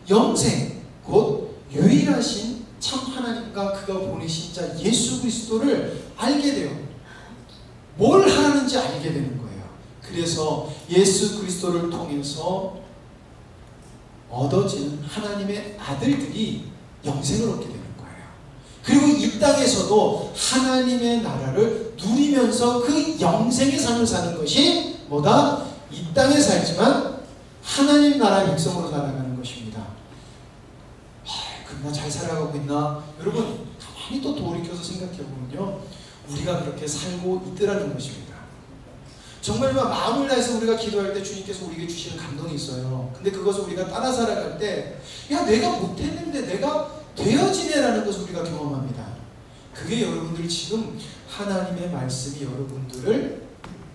영생, 곧 유일하신 참 하나님과 그가 보내신 자 예수 그리스도를 알게 돼요. 뭘 하라는지 알게 되는 거예요. 그래서 예수 그리스도를 통해서 얻어지는 하나님의 아들들이 영생을 얻게 되는 거예요. 그리고 이 땅에서도 하나님의 나라를 누리면서 그 영생의 삶을 사는 것이 뭐다? 이 땅에 살지만 하나님 나라의 백성으로 살아가는 것입니다. 그러나 잘 살아가고 있나? 여러분, 가만히 또 돌이켜서 생각해보면요, 우리가 그렇게 살고 있더라는 것입니다. 정말 마음을 다해서 우리가 기도할 때 주님께서 우리에게 주시는 감동이 있어요. 근데 그것을 우리가 따라 살아갈 때, 야, 내가 못했는데 내가 되어지네라는 것을 우리가 경험합니다. 그게 여러분들 지금 하나님의 말씀이 여러분들을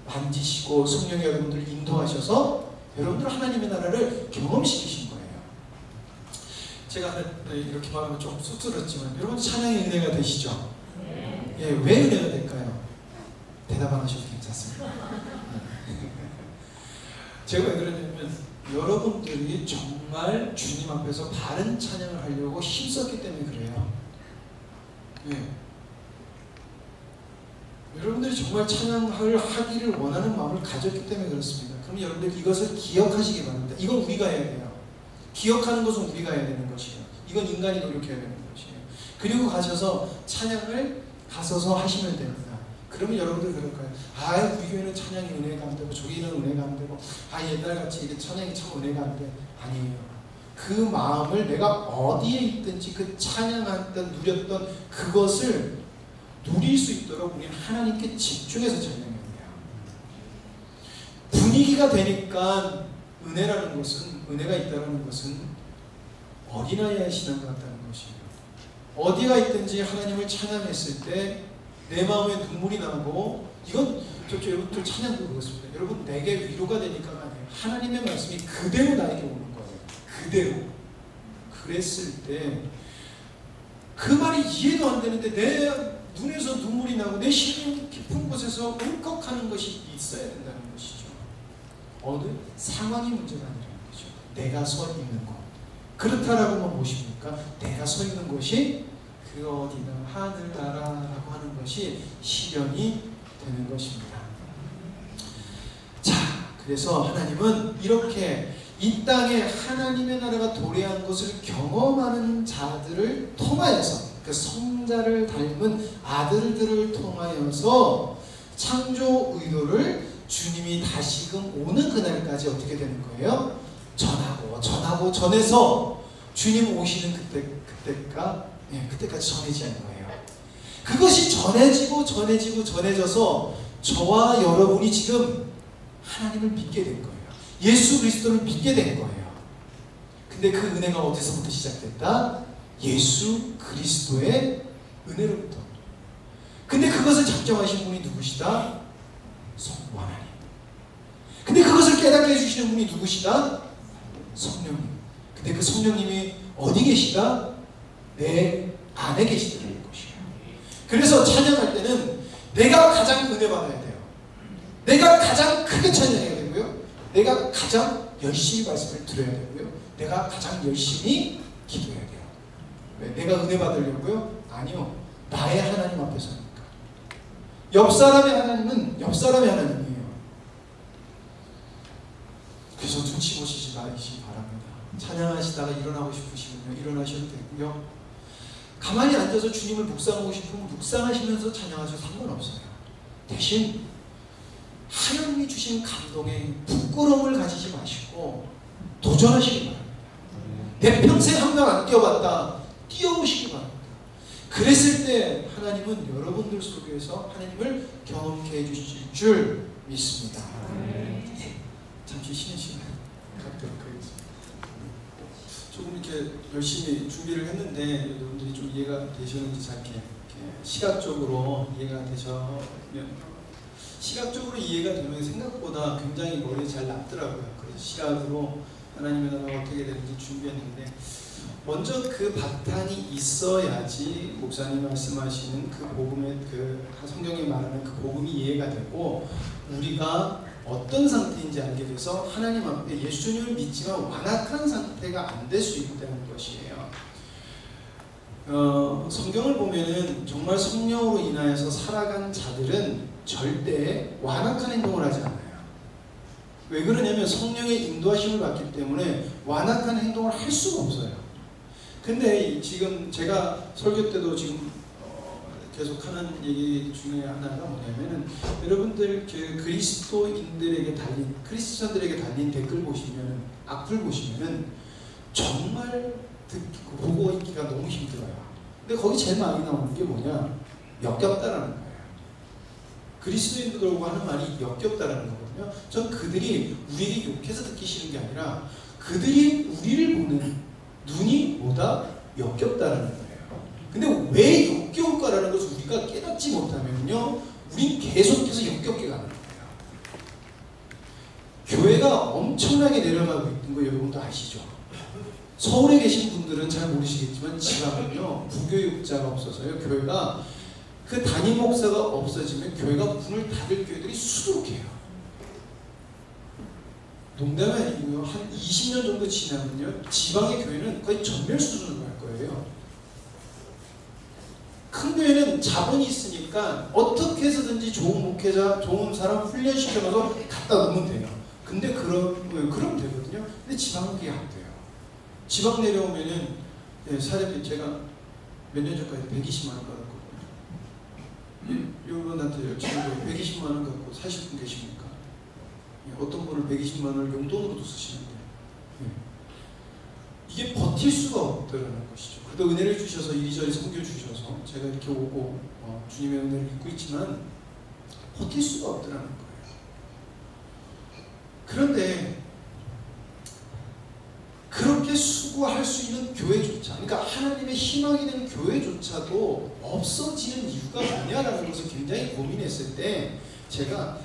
만지시고 성령이 여러분들을 인도하셔서 여러분들 하나님의 나라를 경험시키신 거예요. 제가 이렇게 말하면 좀 쑥스럽지만 여러분 찬양의 은혜가 되시죠? 예, 왜 은혜가 될까요? 대답 안 하셔도 괜찮습니다. 제가 왜 그러냐면 여러분들이 정말 주님 앞에서 바른 찬양을 하려고 힘썼기 때문에 그래요. 네. 여러분들이 정말 찬양을 하기를 원하는 마음을 가졌기 때문에 그렇습니다. 그럼 여러분들 이것을 기억하시기 바랍니다. 이건 우리가 해야 돼요. 기억하는 것은 우리가 해야 되는 것이에요. 이건 인간이 노력해야 되는 것이에요. 그리고 가셔서 찬양을 가서서 하시면 됩니다. 그러면 여러분들 그럴 거예요. 아, 우리 교회는 찬양이 은혜가 안 되고 저기는 은혜가 안 되고 아, 옛날같이 이게 찬양이 참 은혜가 안 돼. 아니에요. 그 마음을 내가 어디에 있든지 그 찬양했던 누렸던 그것을 누릴 수 있도록 우리는 하나님께 집중해서 찬양해야 돼요. 분위기가 되니까 은혜라는 것은, 은혜가 있다는 것은 어린아이의 신앙 같다는 것이에요. 어디가 있든지 하나님을 찬양했을 때 내 마음에 눈물이 나고, 이건 여러분들 찬양도 그렇습니다. 여러분 내게 위로가 되니까가 아니에요. 하나님의 말씀이 그대로 나에게 오는 거예요. 그대로. 그랬을 때 그 말이 이해도 안 되는데 내 눈에서 눈물이 나고 내 심령 깊은 곳에서 울컥하는 것이 있어야 된다는 것이죠. 어느 상황이 문제가 아니라는 거죠. 내가 서 있는 것. 그렇다라고만 보십니까? 내가 서 있는 곳이 그 어디나 하늘나라라고 하는 것이 실현이 되는 것입니다. 자, 그래서 하나님은 이렇게 이 땅에 하나님의 나라가 도래한 것을 경험하는 자들을 통하여서, 그 성자를 닮은 아들들을 통하여서 창조 의도를 주님이 다시금 오는 그날까지 어떻게 되는 거예요? 전하고 전해서 주님 오시는 그때까지 전해지는 거예요. 그것이 전해져서 저와 여러분이 지금 하나님을 믿게 된 거예요. 예수 그리스도를 믿게 된 거예요. 근데 그 은혜가 어디서부터 시작됐다? 예수 그리스도의 은혜로부터. 근데 그것을 작정하신 분이 누구시다? 성부 하나님. 근데 그것을 깨닫게 해주시는 분이 누구시다? 성령님. 근데 그 성령님이 어디 계시다? 내 안에 계시다는 것이에요. 그래서 찬양할 때는 내가 가장 은혜 받아야 돼요. 내가 가장 크게 찬양해야 되고요. 내가 가장 열심히 말씀을 들어야 되고요. 내가 가장 열심히 기도해야 돼요. 왜? 내가 은혜 받으려고요? 아니요. 나의 하나님 앞에서니까. 옆 사람의 하나님은 옆 사람의 하나님이에요. 그래서 눈치 보시지 마시기 바랍니다. 찬양하시다가 일어나고 싶으시면 일어나셔도 되고요. 가만히 앉아서 주님을 묵상하고 싶으면 묵상하시면서 찬양하셔도 상관없어요. 대신 하나님이 주신 감동에 부끄러움을 가지지 마시고 도전하시기 바랍니다. 내 평생 한 명 안 뛰어봤다. 뛰어보시기 바랍니다. 그랬을 때 하나님은 여러분들 속에서 하나님을 경험케 해주실 줄 믿습니다. 잠시 쉬는 시간 갖도록 하겠습니다. 조금 이렇게 열심히 준비를 했는데 여러분들이 좀 이해가 되셨는지 잘 이렇게 시각적으로 이해가 되면 시각적으로 이해가 되면 생각보다 굉장히 머리에 잘 남더라고요. 그래서 시각으로 하나님의 나라가 어떻게 되는지 준비했는데 먼저 그 바탕이 있어야지 목사님 말씀하시는 그 복음의 그 성경이 말하는 그 복음이 이해가 되고 우리가 어떤 상태인지 알게 돼서 하나님 앞에 예수님을 믿지만 완악한 상태가 안 될 수 있다는 것이에요. 성경을 보면은 정말 성령으로 인하여서 살아간 자들은 절대 완악한 행동을 하지 않아요. 왜 그러냐면 성령의 인도하심을 받기 때문에 완악한 행동을 할 수가 없어요. 근데 지금 제가 설교 때도 지금 계속하는 얘기 중에 하나가 뭐냐면은 여러분들 그 그리스도인들에게 달린 크리스천들에게 달린 댓글 보시면은 악플 보시면은 정말 보고 있기가 너무 힘들어요. 근데 거기 제일 많이 나오는 게 뭐냐? 역겹다라는 거예요. 그리스도인들하고 하는 말이 역겹다라는 거거든요. 전 그들이 우리에게 욕해서 듣기 싫은 게 아니라 그들이 우리를 보는 눈이 뭐다? 역겹다라는 거예요. 근데 왜 역겨울까라는 것을 우리가 깨닫지 못하면요, 우린 계속해서 역겹게 가는 거예요. 교회가 엄청나게 내려가고 있는 거 여러분도 아시죠? 서울에 계신 분들은 잘 모르시겠지만 지방은요, 부교육자가 없어서요, 교회가 그 담임 목사가 없어지면 교회가 문을 닫을 교회들이 수두룩해요. 농담이 아니고요, 한 20년 정도 지나면요, 지방의 교회는 거의 전멸 수준으로 갈 거예요. 큰 교회는 자본이 있으니까 어떻게 해서든지 좋은 목회자, 좋은 사람 훈련시켜서 갖다 놓으면 돼요. 근데 그러면 되거든요. 근데 지방은 그게 안 돼요. 지방 내려오면은 사례비 제가 몇 년 전까지 120만 원 받았거든요. 여러분한테 지금 120만 원 갖고 사실 분 계십니까? 어떤 분은 120만 원을 용돈으로도 쓰시는데 이게 버틸 수가 없다는 것이죠. 그래도 은혜를 주셔서 이리저리 섬겨주셔서 제가 이렇게 오고 주님의 은혜를 입고 있지만 버틸 수가 없다는 거예요. 그런데 그렇게 수고할 수 있는 교회조차, 그러니까 하나님의 희망이 되는 교회조차도 없어지는 이유가 뭐냐라는 것을 굉장히 고민했을 때 제가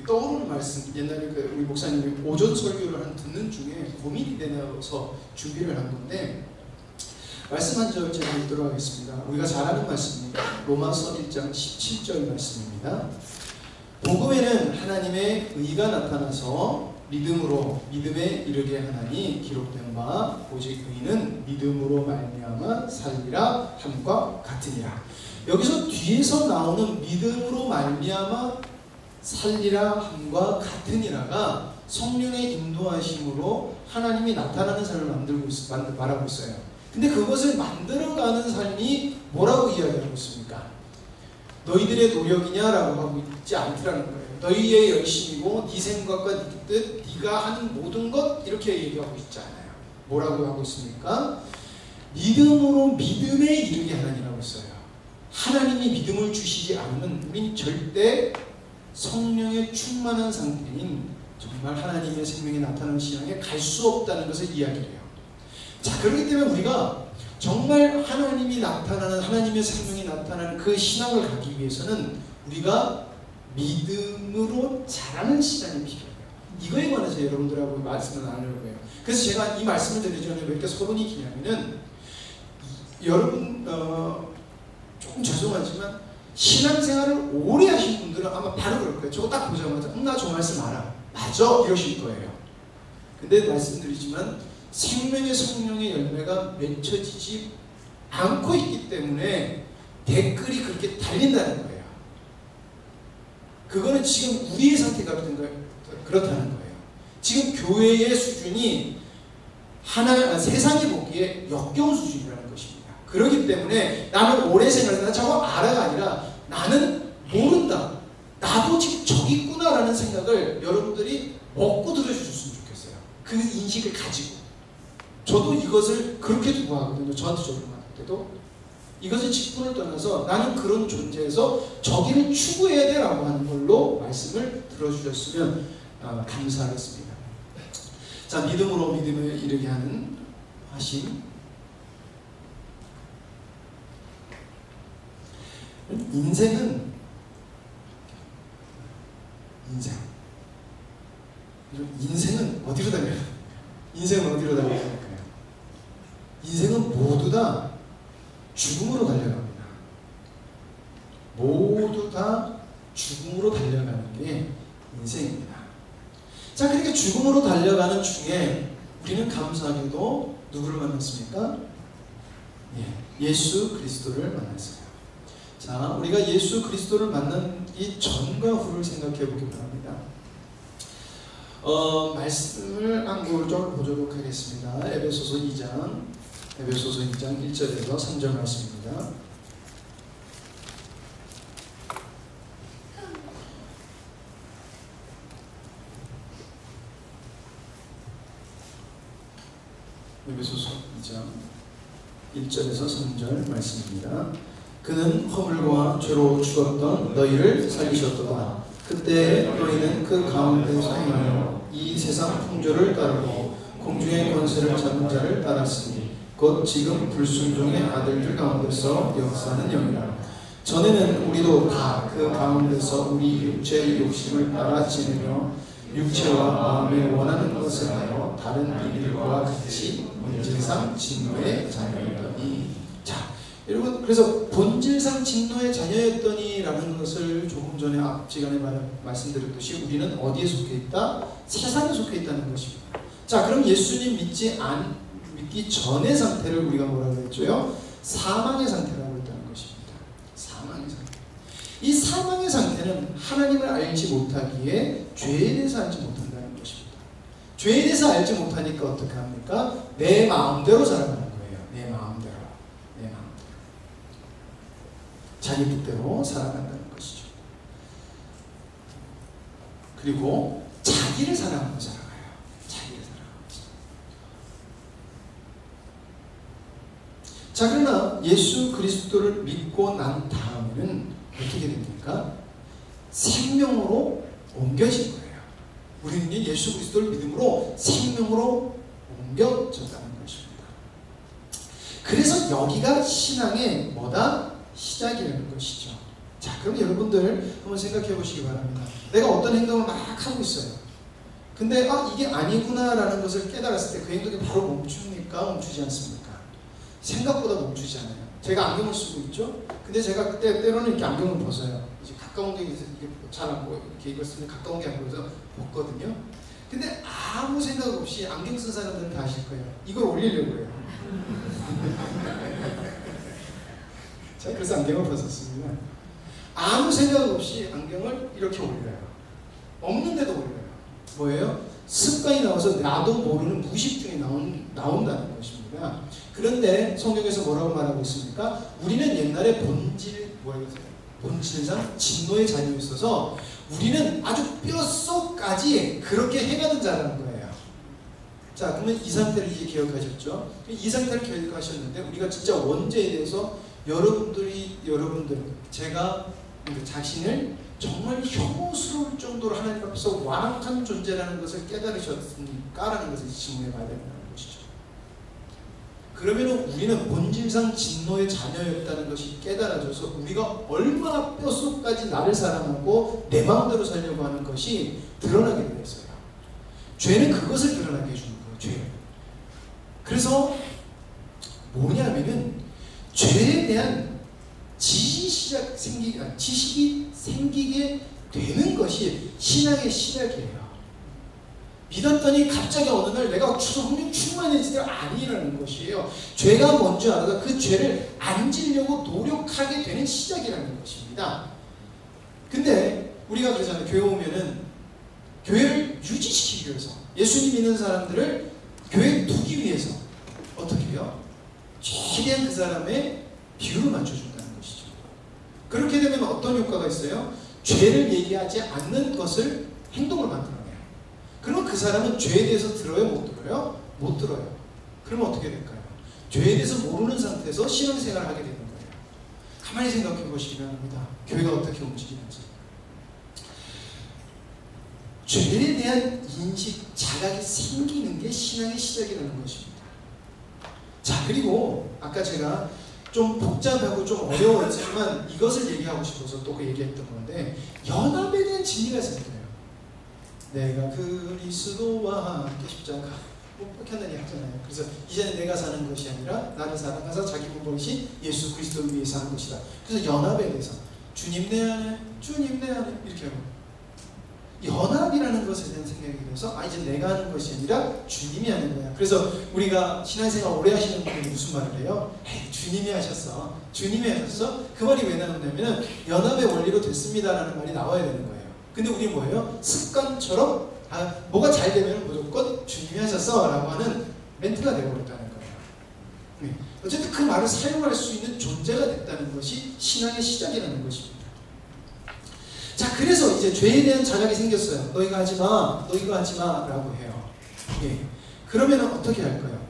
떠오르는 말씀, 옛날에 우리 목사님이 오전 설교를 듣는 중에 고민이 되어서 준비를 한 건데, 말씀 한 절 제가 읽도록 하겠습니다. 우리가 잘 아는 말씀입니다. 로마서 1장 17절 말씀입니다. 복음에는 하나님의 의가 나타나서 믿음으로 믿음에 이르게 하나니 기록된 바 오직 의는 믿음으로 말미암아 살리라 함과 같으니라. 여기서 뒤에서 나오는 믿음으로 말미암아 살리라 함과 같으니라가 성령의 인도하심으로 하나님이 나타나는 삶을 말하고 있어요. 근데 그것을 만들어가는 삶이 뭐라고 이야기하고 있습니까? 너희들의 노력이냐라고 하고 있지 않더라는 거예요. 너희의 열심이고 네 생각과 네 뜻, 네가 하는 모든 것 이렇게 얘기하고 있지 않아요. 뭐라고 하고 있습니까? 믿음으로 믿음에 이르게 하나님이라고 했어요. 하나님이 믿음을 주시지 않으면 우리는 절대 성령의 충만한 상태인 정말 하나님의 생명이 나타나는 신앙에 갈 수 없다는 것을 이야기해요. 자, 그렇기 때문에 우리가 정말 하나님이 나타나는, 하나님의 생명이 나타나는 그 신앙을 가기 위해서는 우리가 믿음으로 자라는 시간이 필요해요. 이거에 관해서 여러분들하고 말씀을 나누려고 해요. 그래서 제가 이 말씀을 드리기 전에 왜 이렇게 서론이 기냐면은, 여러분 조금 죄송하지만 신앙생활을 오래 하신 분들은 아마 바로 그럴 거예요. 저거 딱 보자마자 나 저 말씀 알아, 맞아, 이러실 거예요. 근데 말씀드리지만 생명의 성령의 열매가 맺혀지지 않고 있기 때문에 댓글이 그렇게 달린다는 거예요. 그거는 지금 우리의 상태가 그렇다는 거예요. 지금 교회의 수준이 세상이 보기에 역겨운 수준이라는 것입니다. 그렇기 때문에 나는 오래 생각해서 저거 알아가 아니라 나는 모른다, 나도 지금 저기 있구나라는 생각을 여러분들이 먹고 들어주셨으면 좋겠어요. 그 인식을 가지고. 저도 이것을 그렇게 두고 하거든요. 저한테 적용할 때도 이것을 직분을 떠나서 나는 그런 존재에서 저기를 추구해야 돼 라고 하는 걸로 말씀을 들어주셨으면 감사하겠습니다. 자, 믿음으로 믿음에 이르게 하는 하심. 인생은 어디로 달려요? 인생은 어디로 달려요? 인생은 모두 다 죽음으로 달려갑니다. 모두 다 죽음으로 달려가는 게 인생입니다. 자, 그렇게 죽음으로 달려가는 중에 우리는 감사하게도 누구를 만났습니까? 예수 그리스도를 만났어요. 자, 우리가 예수 그리스도를 만나기 전과 후를 생각해 보기 바랍니다. 말씀을 한 구절 보도록 하겠습니다. 에베소서 2장 1절에서 3절 말씀입니다. 에베소서 2장 1절에서 3절 말씀입니다. 그는 허물과 죄로 죽었던 너희를 살리셨도다. 그때 너희는 그 가운데서 행하여 이 세상 풍조를 따르고 공중의 권세를 잡은 자를 따랐으니 곧 지금 불순종의 아들들 가운데서 역사하는 영이라. 전에는 우리도 다 그 가운데서 우리 육체의 욕심을 따라 지내며 육체와 마음에 원하는 것을 하여 다른 이들과 같이 본질상 진노의 자녀였더니. 자, 여러분, 그래서 본질상 진노의 자녀였더니라는 것을 조금 전에 앞 시간에 말씀드렸듯이 우리는 어디에 속해 있다? 세상에 속해 있다는 것입니다. 자, 그럼 예수님 믿기 전의 상태를 우리가 뭐라고 했죠? 사망의 상태라고 했다는 것입니다. 사망의 상태. 이 사망의 상태는 하나님을 알지 못하기에 죄에 대해서 알지 못한다는 것입니다. 죄에 대해서 알지 못하니까 어떻게 합니까? 내 마음대로 살아가는 거예요. 내 마음대로. 내 마음대로. 자기 뜻대로 살아간다는 것이죠. 그리고 자기를 사랑하고 살아가요. 자기를 사랑하고. 자, 그러나 예수 그리스도를 믿고 난 다음에는 어떻게 됩니까? 생명으로 옮겨진 거예요. 우리는 예수 그리스도를 믿음으로 생명으로 옮겨졌다는 것입니다. 그래서 여기가 신앙의 뭐다? 시작이라는 것이죠. 자, 그럼 여러분들 한번 생각해 보시기 바랍니다. 내가 어떤 행동을 막 하고 있어요. 근데 이게 아니구나 라는 것을 깨달았을 때 그 행동이 바로 멈춥니까? 멈추지 않습니까? 생각보다 멈추지 않아요. 제가 안경을 쓰고 있죠? 근데 제가 그때 때로는 이렇게 안경을 벗어요. 이제 가까운 데 이게 잘 안 보여. 이렇게 이걸 쓰면 가까운 게 안 보여서 벗거든요. 근데 아무 생각 없이 안경 쓴 사람들은 다 아실 거예요. 이걸 올리려고 해요. 자, 그래서 안경을 벗었습니다. 아무 생각 없이 안경을 이렇게 올려요. 없는데도 올려요. 뭐예요? 습관이 나와서 나도 모르는 무의식 중에 나온다는 것입니다. 그런데 성경에서 뭐라고 말하고 있습니까? 우리는 옛날에 본질상 진노의 자녀에 있어서 우리는 아주 뼛속까지 그렇게 해가는 자라는 거예요. 자, 그러면 이 상태를 이제 기억하셨죠? 이 상태를 기억하셨는데 우리가 진짜 원죄에 대해서 제가 자신을 정말 혐오스러울 정도로 하나님 앞에서 완악한 존재라는 것을 깨달으셨습니까? 라는 것을 질문해 봐야 된다는 것이죠. 그러면 우리는 본질상 진노의 자녀였다는 것이 깨달아져서 우리가 얼마나 뼛속까지 나를 사랑하고 내 마음대로 살려고 하는 것이 드러나게 되었어요. 죄는 그것을 드러나게 해주는 거예요. 죄. 그래서 뭐냐면은 죄에 대한 지식이 생기게 되는 것이 신앙의 시작이에요. 믿었더니 갑자기 어느 날 내가 성령 충만해지더라 아니라는 것이에요. 죄가 뭔지 알아서 그 죄를 안 지려고 노력하게 되는 시작이라는 것입니다. 근데 우리가 그러잖아요. 교회 오면은 교회를 유지시키기 위해서 예수님 믿는 사람들을 교회에 두기 위해서 어떻게 해요? 최대한 그 사람의 비율을 맞춰준다는 것이죠. 그렇게 되면 어떤 효과가 있어요? 죄를 얘기하지 않는 것을 행동을 만들어내요. 그럼 그 사람은 죄에 대해서 들어요? 못 들어요? 못 들어요. 그러면 어떻게 될까요? 죄에 대해서 모르는 상태에서 신앙생활을 하게 되는 거예요. 가만히 생각해 보시면 합니다. 교회가 어떻게 움직이는지. 죄에 대한 인식, 자각이 생기는 게 신앙의 시작이라는 것입니다. 자, 그리고 아까 제가 좀 복잡하고 좀 어려웠지만 이것을 얘기하고 싶어서 또 그 얘기했던 건데 연합에 대한 진리가 생겨요. 내가 그리스도와 함께 십자가 못 박혔느니 하잖아요. 그래서 이제는 내가 사는 것이 아니라 나를 사랑하사 자기 몸버리신 예수 그리스도를 위해 사는 것이다. 그래서 연합에 대해서 주님 내 안에 이렇게 하고 연합이라는 것에 대한 생각이 들어서 이제 내가 하는 것이 아니라 주님이 하는 거야. 그래서 우리가 신앙생활 오래 하시는 분들이 무슨 말을 해요? 에이, 주님이 하셨어. 주님이 하셨어? 그 말이 왜 나오냐면 연합의 원리로 됐습니다라는 말이 나와야 되는 거예요. 근데 우리 뭐예요? 습관처럼 뭐가 잘 되면 무조건 주님이 하셨어 라고 하는 멘트가 되어버렸다는 거예요. 네. 어쨌든 그 말을 사용할 수 있는 존재가 됐다는 것이 신앙의 시작이라는 것입니다. 자, 그래서 이제 죄에 대한 자각이 생겼어요. 너희가 하지 마, 너희가 하지 마 라고 해요. 예. 그러면 어떻게 할까요?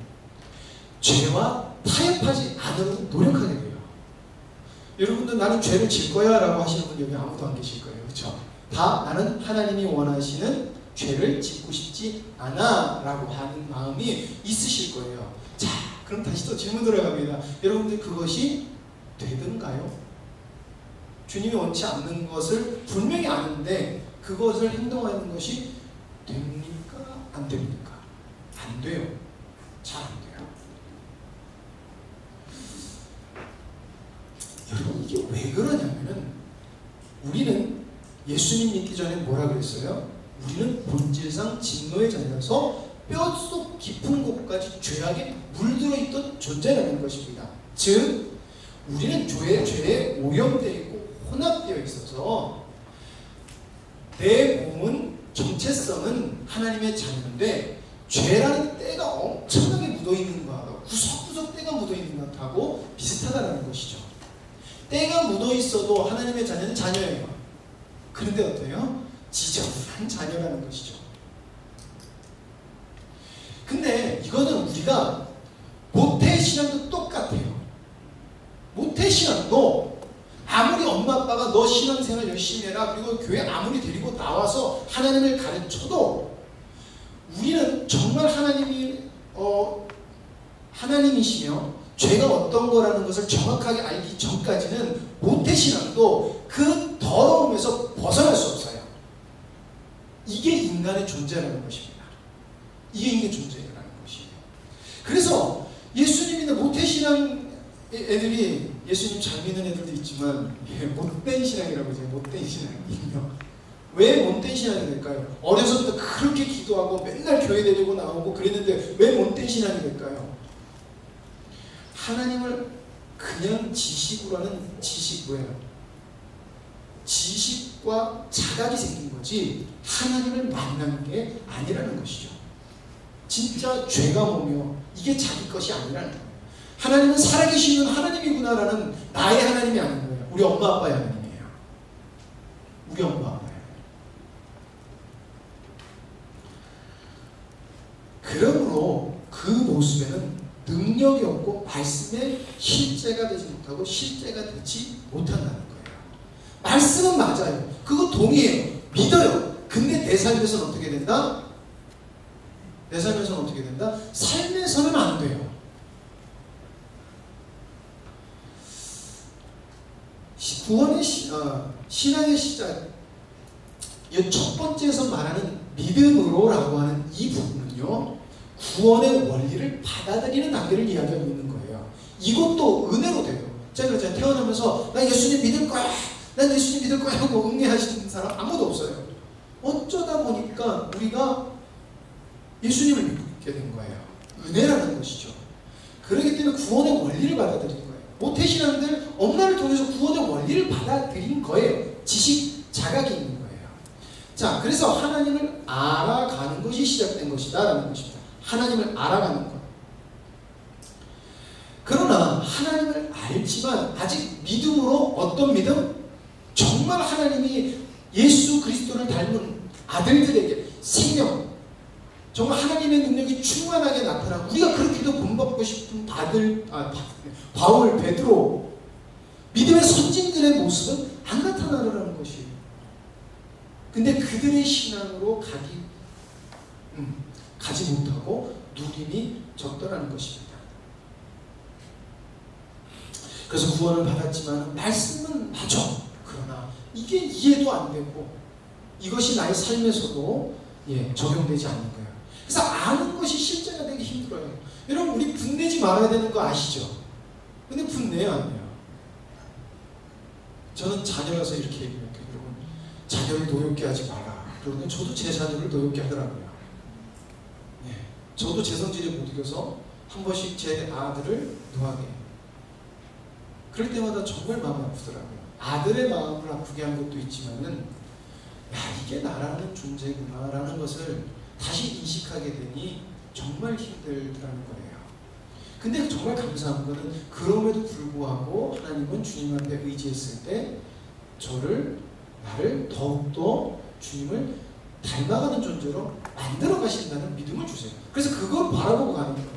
죄와 타협하지 않으려고 노력하게 돼요. 여러분들 나는 죄를 질 거야 라고 하시는 분 여기 아무도 안 계실 거예요. 그렇죠? 다 나는 하나님이 원하시는 죄를 짓고 싶지 않아 라고 하는 마음이 있으실 거예요. 자, 그럼 다시 또 질문 들어갑니다. 여러분들 그것이 되던가요? 주님이 원치 않는 것을 분명히 아는데 그것을 행동하는 것이 됩니까? 안 됩니까? 안 돼요. 잘 안 돼요. 여러분 이게 왜 그러냐면은 우리는 예수님 믿기 전에 뭐라 그랬어요? 우리는 본질상 진노의 자녀라서 뼛속 깊은 곳까지 죄악에 물들어 있던 존재라는 것입니다. 즉 우리는 죄에 오염되어 있고 혼합되어 있어서 내 몸은 정체성은 하나님의 자녀인데 죄라는 때가 엄청나게 묻어있는 것하고 구석구석 때가 묻어있는 것하고 비슷하다는 것이죠. 때가 묻어있어도 하나님의 자녀는 자녀예요. 그런데 어때요? 지저분한 자녀라는 것이죠. 근데 이거는 우리가 모태신앙도 똑같아요. 모태신앙도 아무리 엄마 아빠가 너 신앙생활 열심히 해라 그리고 교회 아무리 데리고 나와서 하나님을 가르쳐도 우리는 정말 하나님이시며 죄가 어떤 거라는 것을 정확하게 알기 전까지는 모태신앙도 그 더러움에서 벗어날 수 없어요. 이게 인간의 존재라는 것입니다. 이게 인간의 존재라는 것이에요. 그래서 예수님이나 모태신앙 애들이 예수님 잘 믿는 애들도 있지만 못된 신앙이라고 해요. 못된 신앙이요. 왜 못된 신앙이 될까요? 어려서부터 그렇게 기도하고 맨날 교회 데리고 나오고 그랬는데 왜 못된 신앙이 될까요? 하나님을 그냥 지식으로 하는 뭐예요? 지식과 자각이 생긴 거지 하나님을 만나는 게 아니라는 것이죠. 진짜 죄가 뭐며 이게 자기 것이 아니라는 거예요. 하나님은 살아계시는 하나님이구나라는 나의 하나님이 아닌 거예요. 우리 엄마 아빠의 하나님이에요. 우리 엄마 아빠예요. 그러므로 그 모습에는 능력이 없고 말씀의 실제가 되지 못하고 실제가 되지 못한다는 거예요. 말씀은 맞아요. 그거 동의해요. 믿어요. 근데 내 삶에서는 어떻게 된다? 내 삶에서는 어떻게 된다? 삶에서는 안 돼요. 구원의 신앙의 시작, 첫 번째에서 말하는 믿음으로라고 하는 이 부분은요, 구원의 원리를 받아들이는 단계를 이야기하고 있는 거예요. 이것도 은혜로 돼요. 제가 태어나면서 나 예수님 믿을 거야, 난 예수님 믿을 거야 하고 응애하시는 사람 아무도 없어요. 어쩌다 보니까 우리가 예수님을 믿게 된 거예요. 은혜라는 것이죠. 그렇기 때문에 구원의 원리를 받아들인 거예요. 모태신앙들 엄마를 통해서 구원의 원리를 받아들인 거예요. 지식, 자각이 있는 거예요. 자, 그래서 하나님을 알아가는 것이 시작된 것이다 라는 것입니다. 하나님을 알아가는 것. 그러나 하나님을 알지만 아직 믿음으로, 어떤 믿음? 정말 하나님이 예수 그리스도를 닮은 아들들에게 생명, 정말 하나님의 능력이 충만하게 나타나고 우리가 그렇게도 본받고 싶은 바울, 베드로, 믿음의 선진들의 모습은 안 나타나더라는 것이에요. 근데 그들의 신앙으로 가지 못하고 누림이 적더라는 것입니다. 그래서 구원을 받았지만 말씀은 맞아. 그러나 이게 이해도 안 되고 이것이 나의 삶에서도 적용되지 않는 거예요. 그래서 아는 것이 실제가 되기 힘들어요. 여러분, 우리 분내지 말아야 되는 거 아시죠? 근데 분내요, 안 해요? 저는 자녀라서 이렇게 얘기해요. 여러분, 자녀를 노엽게 하지 마라. 그러면 저도 제 자녀를 노엽게 하더라고요. 저도 제 성질에 못 이겨서 한 번씩 제 아들을 노하게 해요. 그럴 때마다 정말 마음이 아프더라고요. 아들의 마음을 아프게 한 것도 있지만은, 이게 나라는 존재구나 라는 것을 다시 인식하게 되니 정말 힘들더라는 거예요. 근데 정말 감사한 거는 그럼에도 불구하고 하나님은 주님 앞에 의지했을 때 나를 더욱더 주님을 닮아가는 존재로 만들어 가신다는 믿음을 주세요. 그래서 그걸 바라보고 가는 거예요.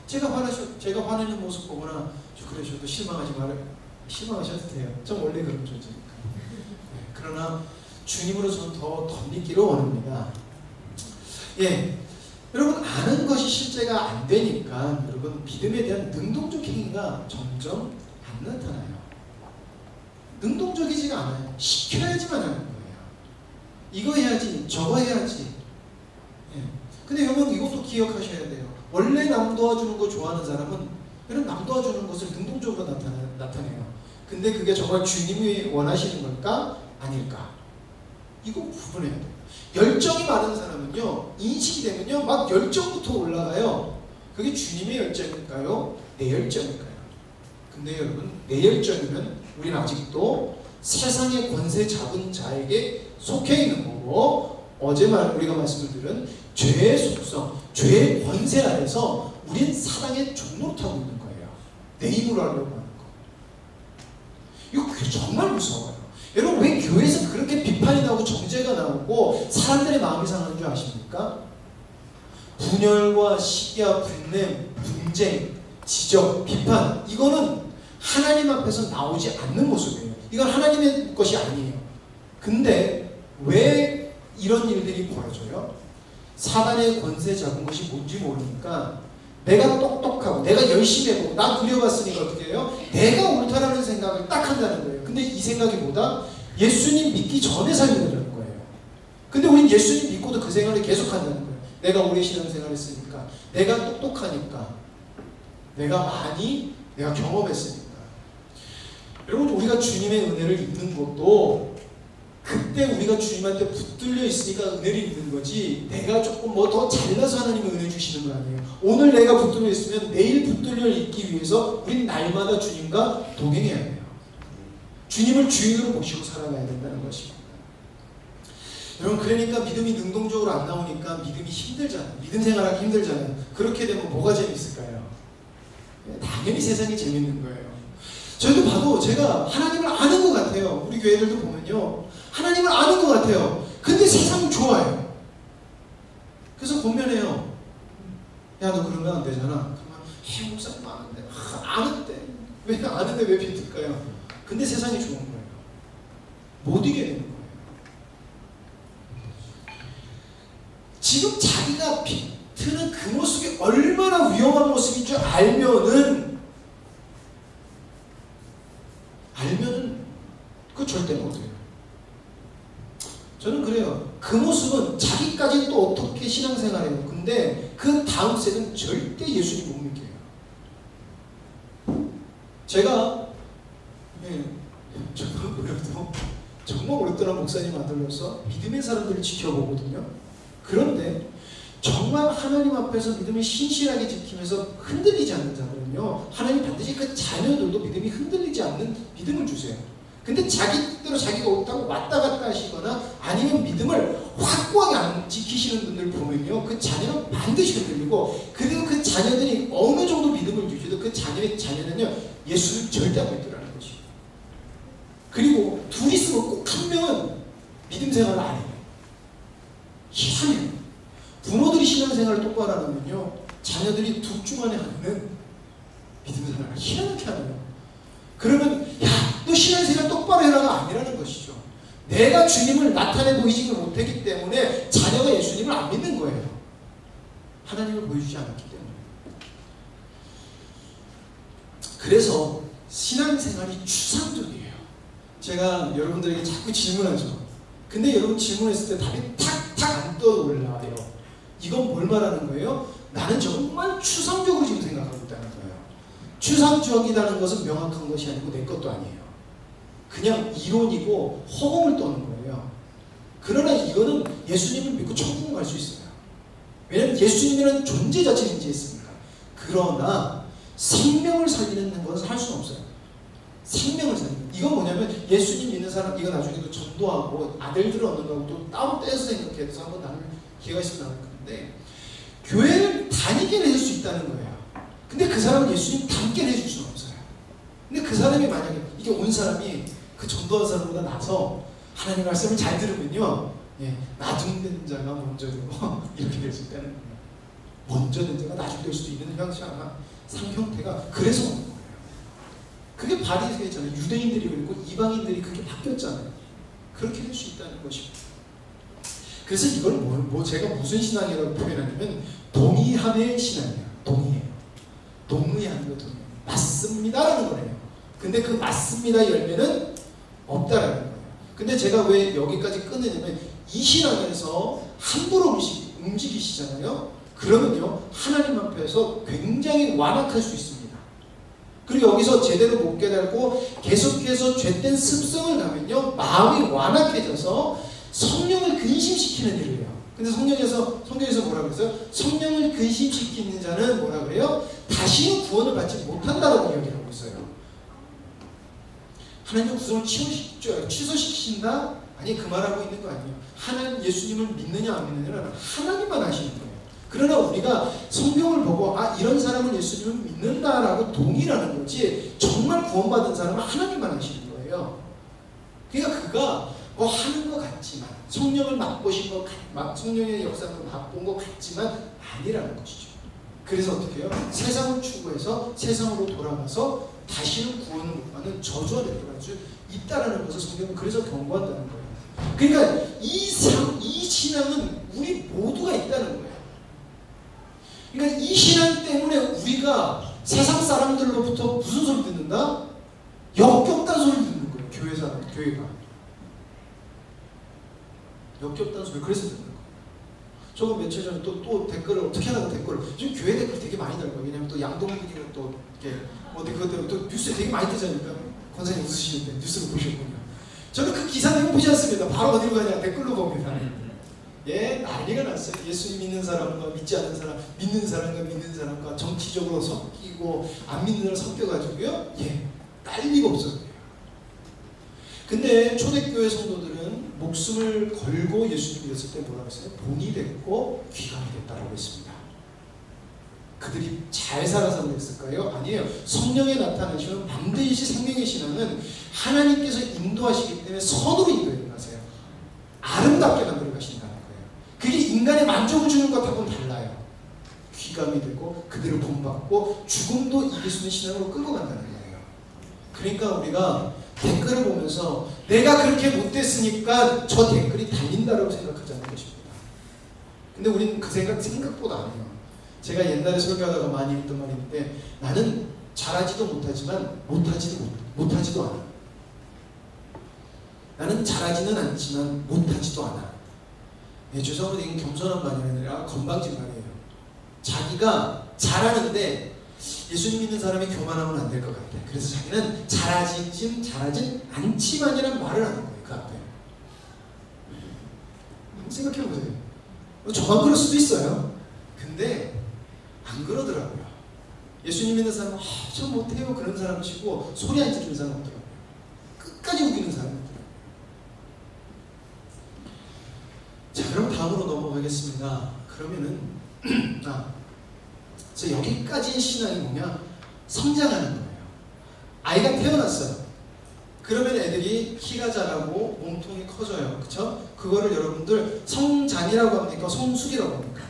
제가 화내는 모습 보거나 그래 저도 실망하셔도 돼요. 전 원래 그런 존재니까. 그러나 주님으로 저는 더 덧입기를 원합니다. 여러분, 아는 것이 실제가 안 되니까 여러분 믿음에 대한 능동적 행위가 점점 안 나타나요. 능동적이지가 않아요. 시켜야지만 하는 거예요. 이거 해야지, 저거 해야지. 근데 여러분 이것도 기억하셔야 돼요. 원래 남 도와주는 거 좋아하는 사람은 여러분 남 도와주는 것을 능동적으로 나타내요. 근데 그게 정말 주님이 원하시는 걸까? 아닐까? 이거 구분해야 돼요. 열정이 많은 사람은요, 인식이 되면요, 막 열정부터 올라가요. 그게 주님의 열정일까요? 내 열정일까요? 근데 여러분, 내 열정이면 우리는 아직도 세상의 권세 잡은 자에게 속해 있는 거고, 어제 우리가 말씀을 들은 죄의 속성, 죄의 권세 아래서 우린 사랑의 종로를 타고 있는 거예요. 내 힘으로 하려고 하는 거. 이거 정말 무서워요. 여러분, 왜 교회에서 그렇게 비판이 나오고 정죄가 나오고 사람들의 마음이 상하는 줄 아십니까? 분열과 시기와 분냄, 분쟁, 지적, 비판, 이거는 하나님 앞에서 나오지 않는 모습이에요. 이건 하나님의 것이 아니에요. 근데 왜 이런 일들이 벌어져요? 사단의 권세 잡은 것이 뭔지 모르니까 내가 똑똑하고 내가 열심히 해보고 나 누려봤으니까 어떻게 해요? 내가 옳다라는 생각을 딱 한다는 거예요. 근데 이 생각이 뭐다? 예수님 믿기 전에 살려는 거예요. 근데 우린 예수님 믿고도 그 생각을 계속 한다는 거예요. 내가 오래 신앙생활 했으니까, 내가 똑똑하니까, 내가 경험했으니까. 여러분, 우리가 주님의 은혜를 입는 것도 그때 우리가 주님한테 붙들려 있으니까 은혜를 입는 거지, 내가 조금 뭐 더 잘나서 하나님이 은혜 주시는 거 아니에요. 오늘 내가 붙들려 있으면 내일 붙들려 있기 위해서 우린 날마다 주님과 동행해야 돼요. 주님을 주인으로 모시고 살아가야 된다는 것입니다. 여러분, 그러니까 믿음이 능동적으로 안 나오니까 믿음이 힘들잖아요. 믿음 생활하기 힘들잖아요. 그렇게 되면 뭐가 재밌을까요? 당연히 세상이 재밌는 거예요. 저희도 봐도 제가 하나님을 아는 것 같아요. 우리 교회들도 보면요, 하나님을 아는 것 같아요. 근데 세상은 좋아요. 그래서 권면해요. 야, 너 그러면 안 되잖아. 그러면 목사님 아는데, 아는데 왜 아는데 왜 비틀까요? 근데 세상이 좋은 거예요. 못 이게 되는 거예요. 지금 자기가 비트는 그 모습이 얼마나 위험한 모습인 줄 알면은 그거 절대 못해요. 저는 그래요. 그 모습은 자기까지 또 어떻게 신앙생활해요. 근데 그 다음 세대는 절대 예수님 못 믿게요. 제가 정말 오랫동안 목사님 아들로서 믿음의 사람들을 지켜보거든요. 그런데 정말 하나님 앞에서 믿음을 신실하게 지키면서 흔들리지 않는 자들은요, 하나님 반드시 그 자녀들도 믿음이 흔들리지 않는 믿음을 주세요. 근데 자기 뜻대로 자기가 옳다고 왔다 갔다 하시거나 아니면 믿음을 확고하게 안 지키시는 분들 보면요, 그 자녀는 반드시 흔들리고, 그리고 그 자녀들이 어느 정도 믿음을 주셔도 그 자녀는요, 예수를 절대 안 믿더라는 것이에요. 그리고 둘이 있으면 꼭 한 명은 믿음 생활을 안 해요. 희한해요. 부모들이 신앙생활을 똑바로 안 하면요, 자녀들이 둘 중 안에 하나는 믿음 생활을 희한하게 하네요. 그러면 야, 너 신앙생활 똑바로 해라가 아니라는 것이죠. 내가 주님을 나타내 보이지 못했기 때문에 자녀가 예수님을 안 믿는 거예요. 하나님을 보여주지 않았기 때문에. 그래서 신앙생활이 추상적이에요. 제가 여러분들에게 자꾸 질문하죠. 근데 여러분 질문했을 때 답이 탁탁 안 떠올라요. 이건 뭘 말하는 거예요? 나는 정말 추상적으로 지금 생각하고 있다는 거예요. 추상적이라는 것은 명확한 것이 아니고 내 것도 아니에요. 그냥 이론이고 허공을 떠는 거예요. 그러나 이거는 예수님을 믿고 천국 갈 수 있어요. 왜냐하면 예수님이라는 존재 자체를 인지했으니까. 그러나 생명을 살리는 것은 할 수는 없어요. 생명을 살리는. 이건 뭐냐면 예수님 믿는 사람, 이거 나중에도 전도하고 아들들을 얻는 거하고 또 따로 떼서 생각해서 한번 나눌 기회가 있으면 나눌 건데, 교회를 다니게 해줄 수 있다는 거예요. 근데 그 사람은 예수님 닮게 해줄 수는 없어요. 근데 그 사람이 만약에 이게 온 사람이 그 전도한 사람보다 나서 하나님 말씀을 잘 들으면요, 나중된 자가 먼저 되고 이렇게 될 수 있다는 거예요. 먼저 된 자가 나중 될 수도 있는 형식이나 상형태가 그래서 오는 거예요. 그게 바리새인이잖아요. 유대인들이 그랬고 이방인들이 그게 바뀌었잖아요. 그렇게 될 수 있다는 것입니다. 그래서 이걸 제가 무슨 신앙이라고 표현하냐면 동의함의 신앙이에요. 동의하는 거 동의. 맞습니다라는 거예요. 근데 그 맞습니다 열매는 없다라는 거예요. 근데 제가 왜 여기까지 끊으냐면 이 신앙에서 함부로 움직이시잖아요. 그러면요, 하나님 앞에서 굉장히 완악할 수 있습니다. 그리고 여기서 제대로 못 깨달고 계속해서 죄된 습성을 가면요, 마음이 완악해져서 성령을 근심시키는 일을 해요. 근데 성경에서 뭐라 그랬어요? 성령을 근심시키는 자는 뭐라 그래요? 다시는 구원을 받지 못한다라고 이야기하고 있어요. 하나님의 구속을 취소시킨다? 아니, 그 말하고 있는 거 아니에요. 하나님, 예수님을 믿느냐 안 믿느냐는 하나님만 아시는 거예요. 그러나 우리가 성경을 보고 이런 사람은 예수님을 믿는다라고 동의라는 거지, 정말 구원받은 사람은 하나님만 아시는 거예요. 그러니까 그가 뭐 하는 것 같지만, 성령을 맛보신 것 성령의 역사를 맛본 것 같지만 아니라는 것이죠. 그래서 어떻게 해요? 세상을 추구해서 세상으로 돌아가서 다시는 구원을 못 받는 저주가 될 수 있다라는 것을 성경은 그래서 경고한다는 거예요. 그러니까 이 신앙은 우리 모두가 있다는 거예요. 그러니까 이 신앙 때문에 우리가 세상 사람들로부터 무슨 소리 듣는다? 역겹다는 소리 듣는 거예요. 교회가 역겹다는 소리 그래서 듣는 거예요. 저거 며칠 전에 또 댓글을 어떻게 하다가 지금 교회 댓글 되게 많이 달고요. 왜냐면 또 양동근이가 또 이렇게 그것 때문에 또 뉴스에 되게 많이 뜨잖아요. 권사님 웃으시는데 뉴스를 보셨군요. 저는 그 기사 내용 보지 않습니다. 바로 어디로 가냐? 댓글로 봅니다. 예, 난리가 났어요. 예수님 믿는 사람과 믿지 않는 사람, 믿는 사람과 정치적으로 섞이고 안 믿는 사람 섞여가지고요. 예, 난리가 없었어요. 근데 초대교회 성도들은 목숨을 걸고 예수님 믿었을 때 뭐라고 했어요? 본이 됐고 귀감이 됐다고 했습니다. 그들이 잘 살아서 그랬을까요? 아니에요. 성령에 나타나시면 반드시 생명의 신앙은 하나님께서 인도하시기 때문에 선으로 인도해 가세요. 아름답게 만들어 가신다는 거예요. 그게 인간의 만족을 주는 것하고는 달라요. 귀감이 되고 그들을 본받고 죽음도 이길 수 있는 신앙으로 끌고 간다는 거예요. 그러니까 우리가 댓글을 보면서 내가 그렇게 못됐으니까 저 댓글이 달린다라고 생각하지 않는 것입니다. 근데 우리는 그 생각보다 안 해요. 제가 옛날에 설교하다가 많이 했던 말이 있는데, 나는 잘하지도 못하지만 못하지도 않아. 나는 잘하지는 않지만 못하지도 않아. 네, 죄송합니다. 이건 겸손한 말이 아니라 건방진 말이에요. 자기가 잘하는데 예수님 믿는 사람이 교만하면 안 될 것 같아. 그래서 자기는 잘하진 않지만이라는 말을 하는 거예요. 그 앞에. 한번 생각해보세요. 저만 그럴 수도 있어요. 근데 안 그러더라고요. 예수님 믿는 사람은 저 못해요 그런 사람 치고 소리 안 지르는 사람 없더라고요. 끝까지 우기는 사람이 없더라고요. 자, 그럼 다음으로 넘어가겠습니다. 그러면은 그래서 여기까지의 신앙이 뭐냐? 성장하는 거예요. 아이가 태어났어요. 그러면 애들이 키가 자라고 몸통이 커져요. 그쵸? 그거를 여러분들 성장이라고 합니까? 성숙이라고 합니까?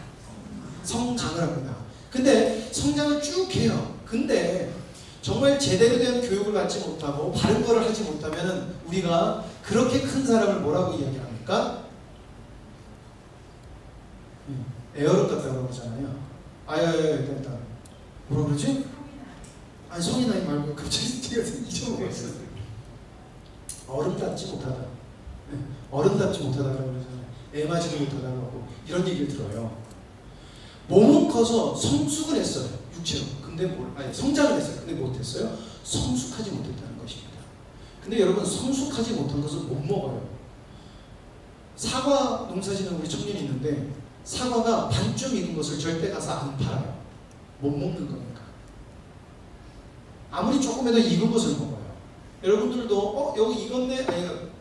성장을 합니다. 근데 성장을 쭉 해요. 근데 정말 제대로 된 교육을 받지 못하고 바른 거를 하지 못하면 우리가 그렇게 큰 사람을 뭐라고 이야기합니까? 에어로 땄다고 그러잖아요. 일단 뭐라 그러지? 아니, 성인 아이 말고 갑자기 잊어먹었어요. 어른답지 못하다. 어른답지 못하다고 그러잖아요. 애 맞이도 못하다고 하고 이런 얘기를 들어요. 몸은 커서 성숙을 했어요. 육체로. 근데 성장을 했어요. 근데 못했어요? 성숙하지 못했다는 것입니다. 근데 여러분, 성숙하지 못한 것을 못 먹어요. 사과 농사짓는 우리 청년이 있는데 사과가 반쯤 익은 것을 절대 가서 안 팔아요. 못 먹는 거니까. 아무리 조금이라도 익은 것을 먹어요. 여러분들도 여기 익었네?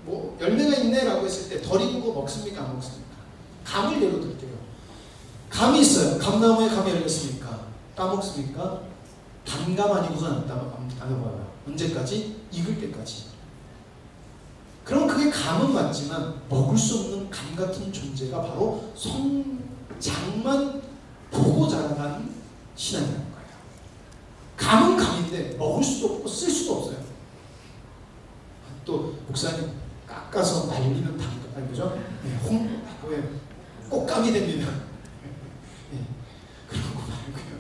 뭐 열매가 있네? 라고 했을 때 덜 익은 거 먹습니까? 안 먹습니까? 감을 예로 들게요. 감이 있어요. 감나무에 감이 열렸습니까? 따먹습니까? 단감 아니고선 안 따먹어요. 언제까지? 익을 때까지. 그럼 그게 감은 맞지만 먹을 수 없는 감 같은 존재가 바로 성장만 보고 자라난 신앙이라는 거예요. 감은 감인데 먹을 수도 없고 쓸 수도 없어요. 또 목사님 깎아서 말리는 당근, 그죠? 꽃감이 됩니다. 그런 거 말고요.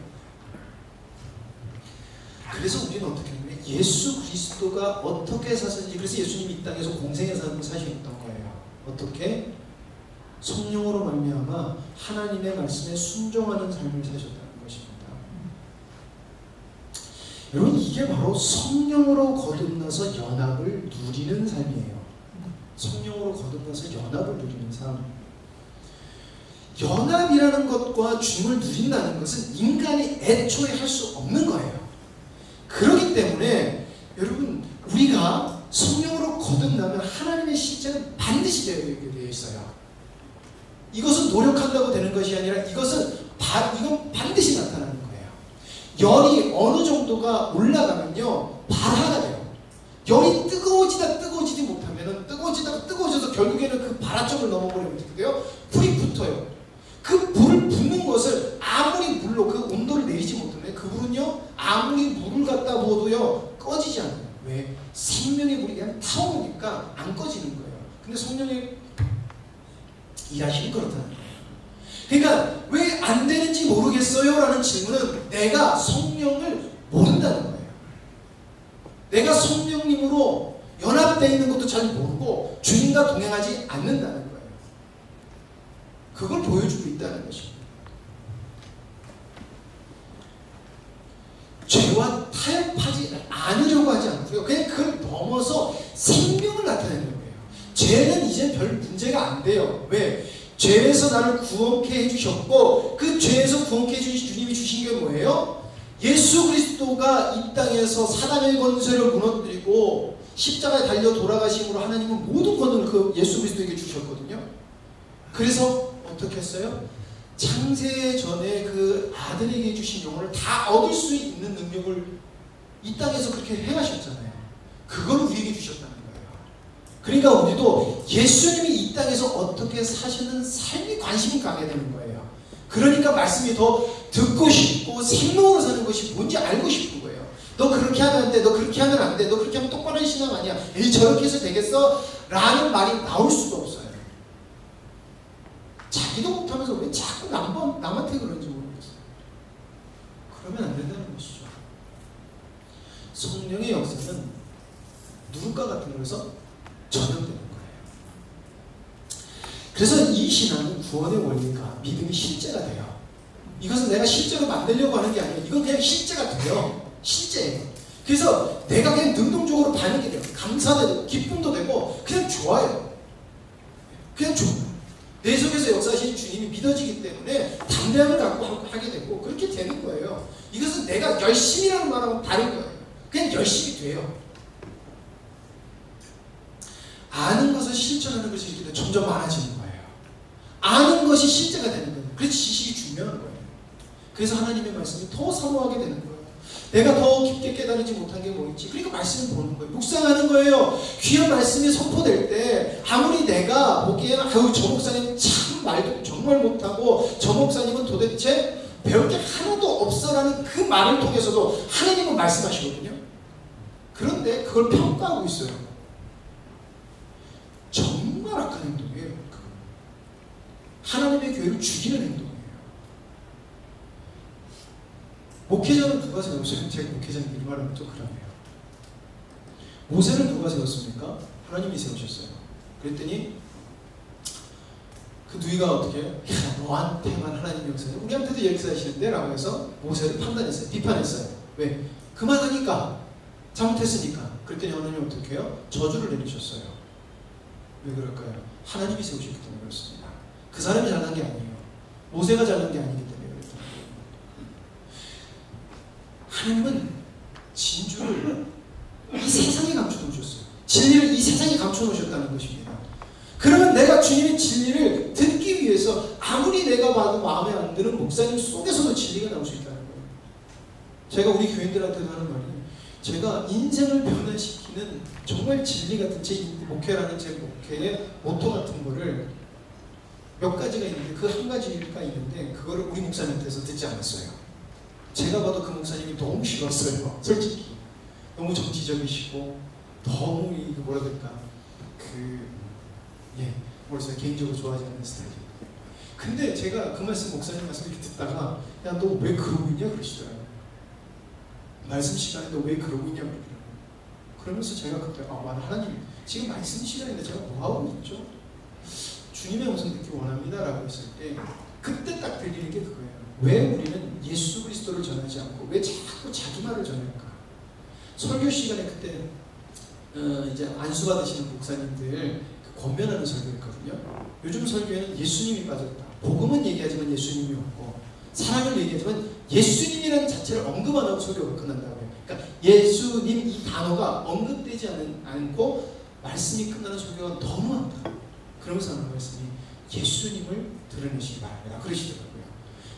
그래서 우리는 어떻게 하냐면 예수 그리스도가 어떻게 사셨는지, 그래서 예수님이 이 땅에서 공생의 삶을 사셨던 거예요. 어떻게? 성령으로 말미암아 하나님의 말씀에 순종하는 삶을 사셨다는 것입니다. 여러분, 이게 바로 성령으로 거듭나서 연합을 누리는 삶이에요. 성령으로 거듭나서 연합을 누리는 삶. 연합이라는 것과 주님을 누린다는 것은 인간이 애초에 할 수 없는 거예요. 그렇기 때문에 여러분, 우리가 거듭나면 하나님의 실제는 반드시 되어 있어요. 이것은 노력한다고 되는 것이 아니라 이건 반드시 나타나는 거예요. 열이 어느 정도가 올라가면요, 발화가 돼요. 열이 뜨거워지지 못하면 뜨거워지다가 뜨거워져서 결국에는 그 발화 쪽을 넘어버리면 어떻게 돼요? 불이 붙어요. 그 불을 붙는 것을 아무리 물로 그 온도를 내리지 못하면 그 불은요, 아무리 물을 갖다 부어도요 꺼지지 않아요. 왜? 생명의 불이 그냥 타오르니까 안 꺼지는 거예요. 근데 성령의 일하시는 그렇다는 거예요. 그러니까 왜 안 되는지 모르겠어요? 라는 질문은 내가 성령을 모른다는 거예요. 내가 성령님으로 연합되어 있는 것도 잘 모르고 주님과 동행하지 않는다는 거예요. 그걸 보여주고 있다는 것입니다. 죄와 타협하지 않으려고 하지 않고요. 그냥 그걸 넘어서 생명을 나타내는 거예요. 죄는 이제 별 문제가 안 돼요. 왜? 죄에서 나를 구원케 해주셨고 그 죄에서 구원케 해주신 주님이 주신 게 뭐예요? 예수 그리스도가 이 땅에서 사단의 권세를 무너뜨리고 십자가에 달려 돌아가심으로 하나님은 모든 권능을 그 예수 그리스도에게 주셨거든요. 그래서 어떻게 했어요? 창세 전에 그 아들에게 주신 영혼을 다 얻을 수 있는 능력을 이 땅에서 그렇게 행하셨잖아요. 그걸 우리에게 주셨다는 거예요. 그러니까 우리도 예수님이 이 땅에서 어떻게 사시는 삶이 관심이 가게 되는 거예요. 그러니까 말씀이 더 듣고 싶고 생명으로 사는 것이 뭔지 알고 싶은 거예요. 너 그렇게 하면 안 돼. 너 그렇게 하면 안 돼. 너 그렇게 하면 똑바른 신앙 아니야. 에이 저렇게 해서 되겠어? 라는 말이 나올 수가 없어요. 자기도 못하면서 왜 자꾸 남한테 그런지 모르겠어요. 그러면 안 된다는 것이죠. 성령의 역사는 누룩과 같은 거에서 전염되는 거예요. 그래서 이 신앙은 구원의 원리가 믿음이 실제가 돼요. 이것은 내가 실제로 만들려고 하는 게 아니에요. 이건 그냥 실제가 돼요. 실제예요. 그래서 내가 그냥 능동적으로 반응이 돼요. 감사도 되고 기쁨도 되고 그냥 좋아요. 그냥 좋아요. 내 속에서 역사하시는 주님이 믿어지기 때문에 담대함을 갖고 하게 되고 그렇게 되는 거예요. 이것은 내가 열심히라는 말하고 다른 거예요. 그냥 열심히 돼요. 아는 것을 실천하는 것이 이렇게 점점 많아지는 거예요. 아는 것이 실제가 되는 거예요. 그래서 지식이 중요한 거예요. 그래서 하나님의 말씀을 더 사모하게 되는 거예요. 내가 더 깊게 깨달지 못한 게 뭐 있지? 그러니까 말씀을 보는 거예요. 묵상하는 거예요. 귀한 말씀이 선포될 때 아무리 내가 보기에는 아유 저 목사님 참 말도 정말 못하고 저 목사님은 도대체 배울 게 하나도 없어라는 그 말을 통해서도 하나님은 말씀하시거든요. 그런데 그걸 평가하고 있어요. 정말 악한 행동이에요. 하나님의 교회를 죽이는 행동이에요. 목회자는 누가 세웠어요? 제가 목회자님 이 말하면 또 그러네요. 모세를 누가 세웠습니까? 하나님이 세우셨어요. 그랬더니 그 누이가 어떻게 해요? 야, 너한테만 하나님이 역사해요. 우리한테도 역사하시는데? 라고 해서 모세를 판단했어요. 비판했어요. 왜? 그만하니까. 잘못했으니까. 그랬더니 하나님이 어떻게 해요? 저주를 내리셨어요. 왜 그럴까요? 하나님이 세우셨기 때문에 그렇습니다. 그 사람이 잘난 게 아니에요. 모세가 잘난 게 아니기 때문에 그랬던 거예요. 하나님은 진주를 이 세상에 감춰놓으셨어요. 진리를 이 세상에 감춰놓으셨다는 것입니다. 그러면 내가 주님의 진리를 듣기 위해서 아무리 내가 봐도 마음에 안 드는 목사님 속에서도 진리가 나올 수 있다는 거예요. 제가 우리 교인들한테도 하는 말이 제가 인생을 변화시키는 정말 진리 같은 제 목회라는 제 목회의 모토 같은 거를 몇 가지가 있는데 그 한 가지가 있는데 그거를 우리 목사님한테서 듣지 않았어요. 제가 봐도 그 목사님이 너무 싫었어요. 솔직히 너무 정치적이시고 너무 뭐라 될까 뭐라서 개인적으로 좋아하지 않는 스타일이에요. 근데 제가 그 말씀 목사님 말씀 이렇게 듣다가 야 너 왜 그러고 있냐 그러시더라고요. 말씀 시간에 너 왜 그러고 있냐 그러더라고요. 그러면서 제가 그때 하나님 지금 말씀 시간인데 제가 뭐하고 있죠? 주님의 모습 듣기 원합니다 라고 했을 때 그때 딱 들리는 게 그거예요. 왜 우리는 예수 그리스도를 전하지 않고 왜 자꾸 자기 말을 전할까? 설교 시간에 그때 이제 안수 받으시는 목사님들 권면하는 설교였거든요. 요즘 설교에는 예수님이 빠졌다. 복음은 얘기하지만 예수님이 없고 사랑을 얘기하지만 예수님이라는 자체를 언급 안 하고 설교가 끝난다고 해요. 그러니까 예수님 이 단어가 언급되지 않고 말씀이 끝나는 설교가 너무 많다. 그러면서 하는 말씀이 예수님을 드러내시기 바랍니다. 그러시더라고요.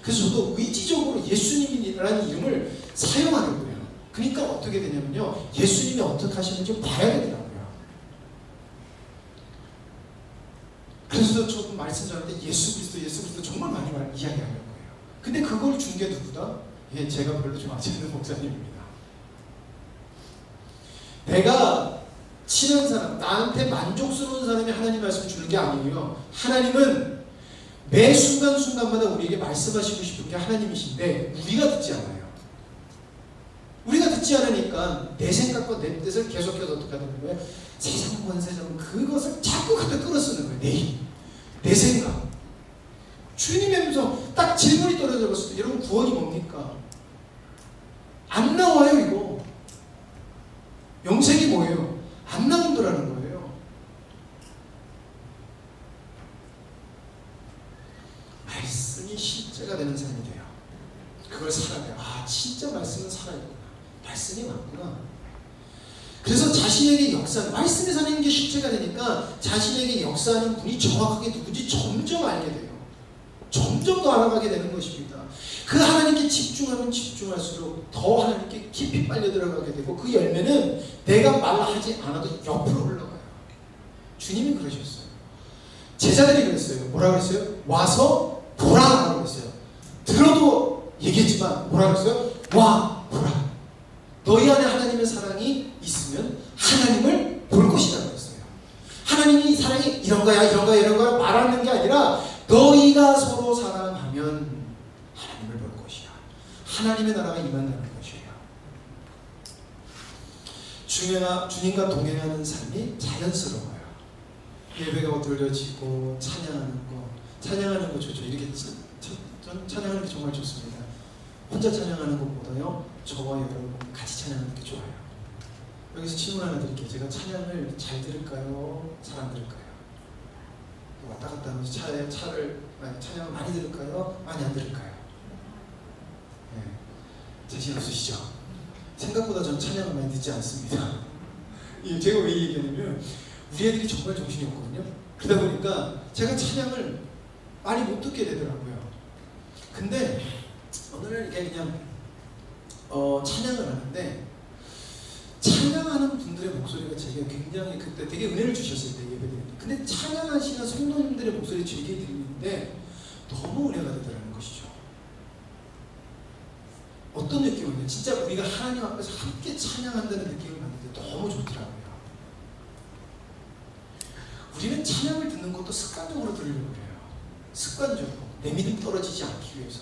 그래서 저도 의지적으로 예수님이라는 이름을 사용하려고요. 그러니까 어떻게 되냐면요, 예수님이 어떻게 하시는지 봐야 되더라고요. 그래서 조금 말씀 전할 때 예수 그리스도 정말 많이 이야기하려고요. 근데 그걸 준 게 누구다? 예, 제가 별로 좋아하지 않는 목사님입니다. 내가 친한 사람, 나한테 만족스러운 사람이 하나님 말씀을 주는 게 아니에요. 하나님은 매 순간순간마다 우리에게 말씀하시고 싶은 게 하나님이신데 우리가 듣지 않아요. 우리가 듣지 않으니까 내 생각과 내 뜻을 계속해서 어떻게 하는 거예요? 세상 권세자는 그것을 자꾸 갖다 끌어쓰는 거예요. 내 생각. 주님의 음성 딱 질문이 떨어져 봤을 때 여러분 구원이 뭡니까? 안 나와요. 이거 영생이 뭐예요? 안 나온다라는 거예요. 말씀이 실제가 되는 삶이 돼요. 그걸 살아가요. 아, 진짜 말씀은 살아있구나. 말씀이 맞구나. 그래서 자신에게 역사하는, 말씀이 사는 게 실제가 되니까 자신에게 역사하는 분이 정확하게 누군지 점점 알게 돼요. 점점 더 알아가게 되는 것입니다. 그 하나님께 집중하면 집중할수록 더 하나님께 깊이 빨려 들어가게 되고 그 열매는 내가 말하지 않아도 옆으로 흘러가요. 주님이 그러셨어요. 제자들이 그랬어요. 뭐라 그랬어요? 와서 보라라고 그랬어요. 들어도 얘기했지만 뭐라 그랬어요? 와 보라. 너희 안에 하나님의 사랑이 있으면 하나님을 볼 것이다 그랬어요. 하나님이 사랑이 이런 거야 이런 거야 이런 거야 말하는 게 아니라 너희가 서로 사랑하면 하나님을 볼 것이야. 하나님의 나라가 임한다는 것이에요. 주님과 동행하는 삶이 자연스러워요. 예배가 드려지고 찬양하는 거 좋죠. 이렇게 전 찬양하는 게 정말 좋습니다. 혼자 찬양하는 것보다요, 저와 여러분 같이 찬양하는 게 좋아요. 여기서 질문 하나 드릴게요. 제가 찬양을 잘 들을까요? 잘 안 들을까요? 왔다 갔다 하면서 찬양을 많이 들을까요? 많이 안 들을까요? 네. 자신 없으시죠? 생각보다 전 찬양을 많이 듣지 않습니다. 제가 왜 얘기하냐면 우리 애들이 정말 정신이 없거든요. 그러다 보니까 제가 찬양을 많이 못 듣게 되더라고요. 근데 오늘은 이게 그냥 찬양을 하는데 찬양하는 분들의 목소리가 제가 굉장히 그때 되게 은혜를 주셨을 때 예배드렸는데 근데 찬양하시는 성도님들의 목소리 즐겨 들리는데 너무 은혜가 되더라는 것이죠. 어떤 느낌이냐? 진짜 우리가 하나님 앞에서 함께 찬양한다는 느낌을 받는데 너무 좋더라고요. 우리는 찬양을 듣는 것도 습관적으로 들으려고 해요. 습관적으로 내 믿음 떨어지지 않기 위해서.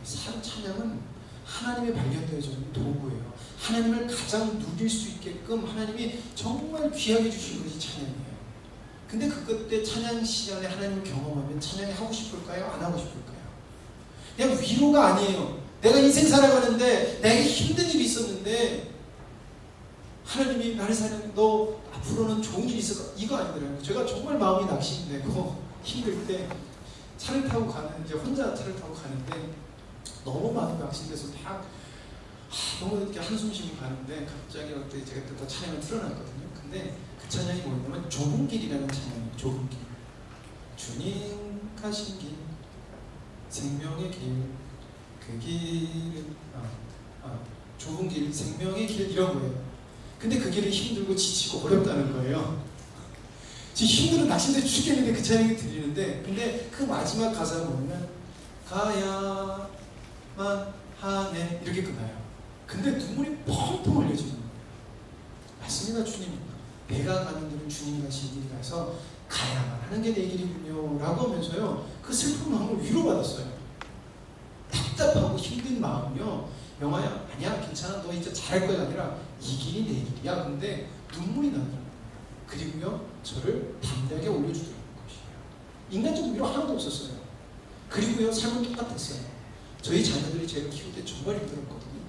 찬양은 하나님의 발견되어져 있는 도구예요. 하나님을 가장 누릴 수 있게끔 하나님이 정말 귀하게 주신 것이 찬양이에요. 근데 그때 찬양 시간에 하나님을 경험하면 찬양이 하고 싶을까요? 안 하고 싶을까요? 그냥 위로가 아니에요. 내가 인생 살아가는데 내게 힘든 일이 있었는데 하나님이 나를 사는 너 앞으로는 좋은 일이 있을까? 이거 아니더라고요. 제가 정말 마음이 낙심되고 힘들 때 차를 타고 이제 혼자 차를 타고 가는데 너무 마음이 낙심돼서 막 너무 이렇게 한숨 쉬고 가는데 갑자기 그때 제가 또 찬양을 틀어놨거든요. 근데 그 찬양이 뭐냐면 좁은 길이라는 찬양이에요. 좁은 길. 주님 가신 길, 생명의 길, 그 길, 좁은 길, 생명의 길 이런 거예요. 근데 그 길은 힘들고 지치고 어렵다는 거예요. 지금 힘들어 낙심돼 죽겠는데 그 찬양이 들리는데 근데 그 마지막 가사가 뭐냐면 가야만 하네 이렇게 끝나요. 근데 눈물이 펑펑 흘려지는 거예요. 맞습니다. 주님. 내가 가는 길은 주님 가신 길이라서 가야만 하는 게 내 길이군요 라고 하면서요 그 슬픈 마음을 위로받았어요. 답답하고 힘든 마음이요 영화야 아니야 괜찮아 너 이제 잘할 거야 아니라 이 길이 내 길이야. 근데 눈물이 나더라고요. 그리고요 저를 담대하게 올려주더라는 것이에요. 인간적인 위로 하나도 없었어요. 그리고요 삶은 똑같았어요. 저희 자녀들이 제가 키울 때 정말 힘들었거든요.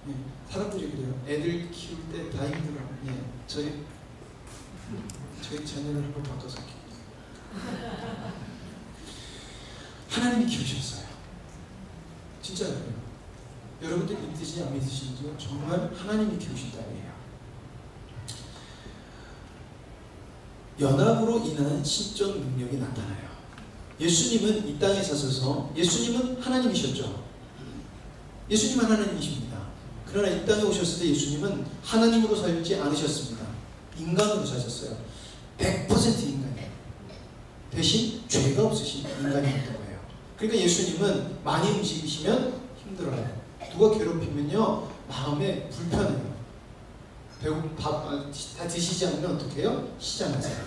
예, 사람들이 그래요. 애들 키울 때 다 힘들어. 예, 저희 자녀를 한번 바꿔서 하나님이 키우셨어요. 진짜요. 여러분들 믿으시지 안 믿으시는지요? 정말 하나님이 키우신 딸이에요. 연합으로 인한 신적 능력이 나타나요. 예수님은 이 땅에 사셔서 예수님은 하나님이셨죠. 예수님은 하나님이십니다. 그러나 이 땅에 오셨을 때 예수님은 하나님으로 살지 않으셨습니다. 인간으로 사셨어요. 100% 인간이에요. 대신 죄가 없으신 인간이었던 거예요. 그러니까 예수님은 많이 움직이시면 힘들어요. 누가 괴롭히면요 마음에 불편해요. 다 드시지 않으면 어떻게 해요? 시장하세요.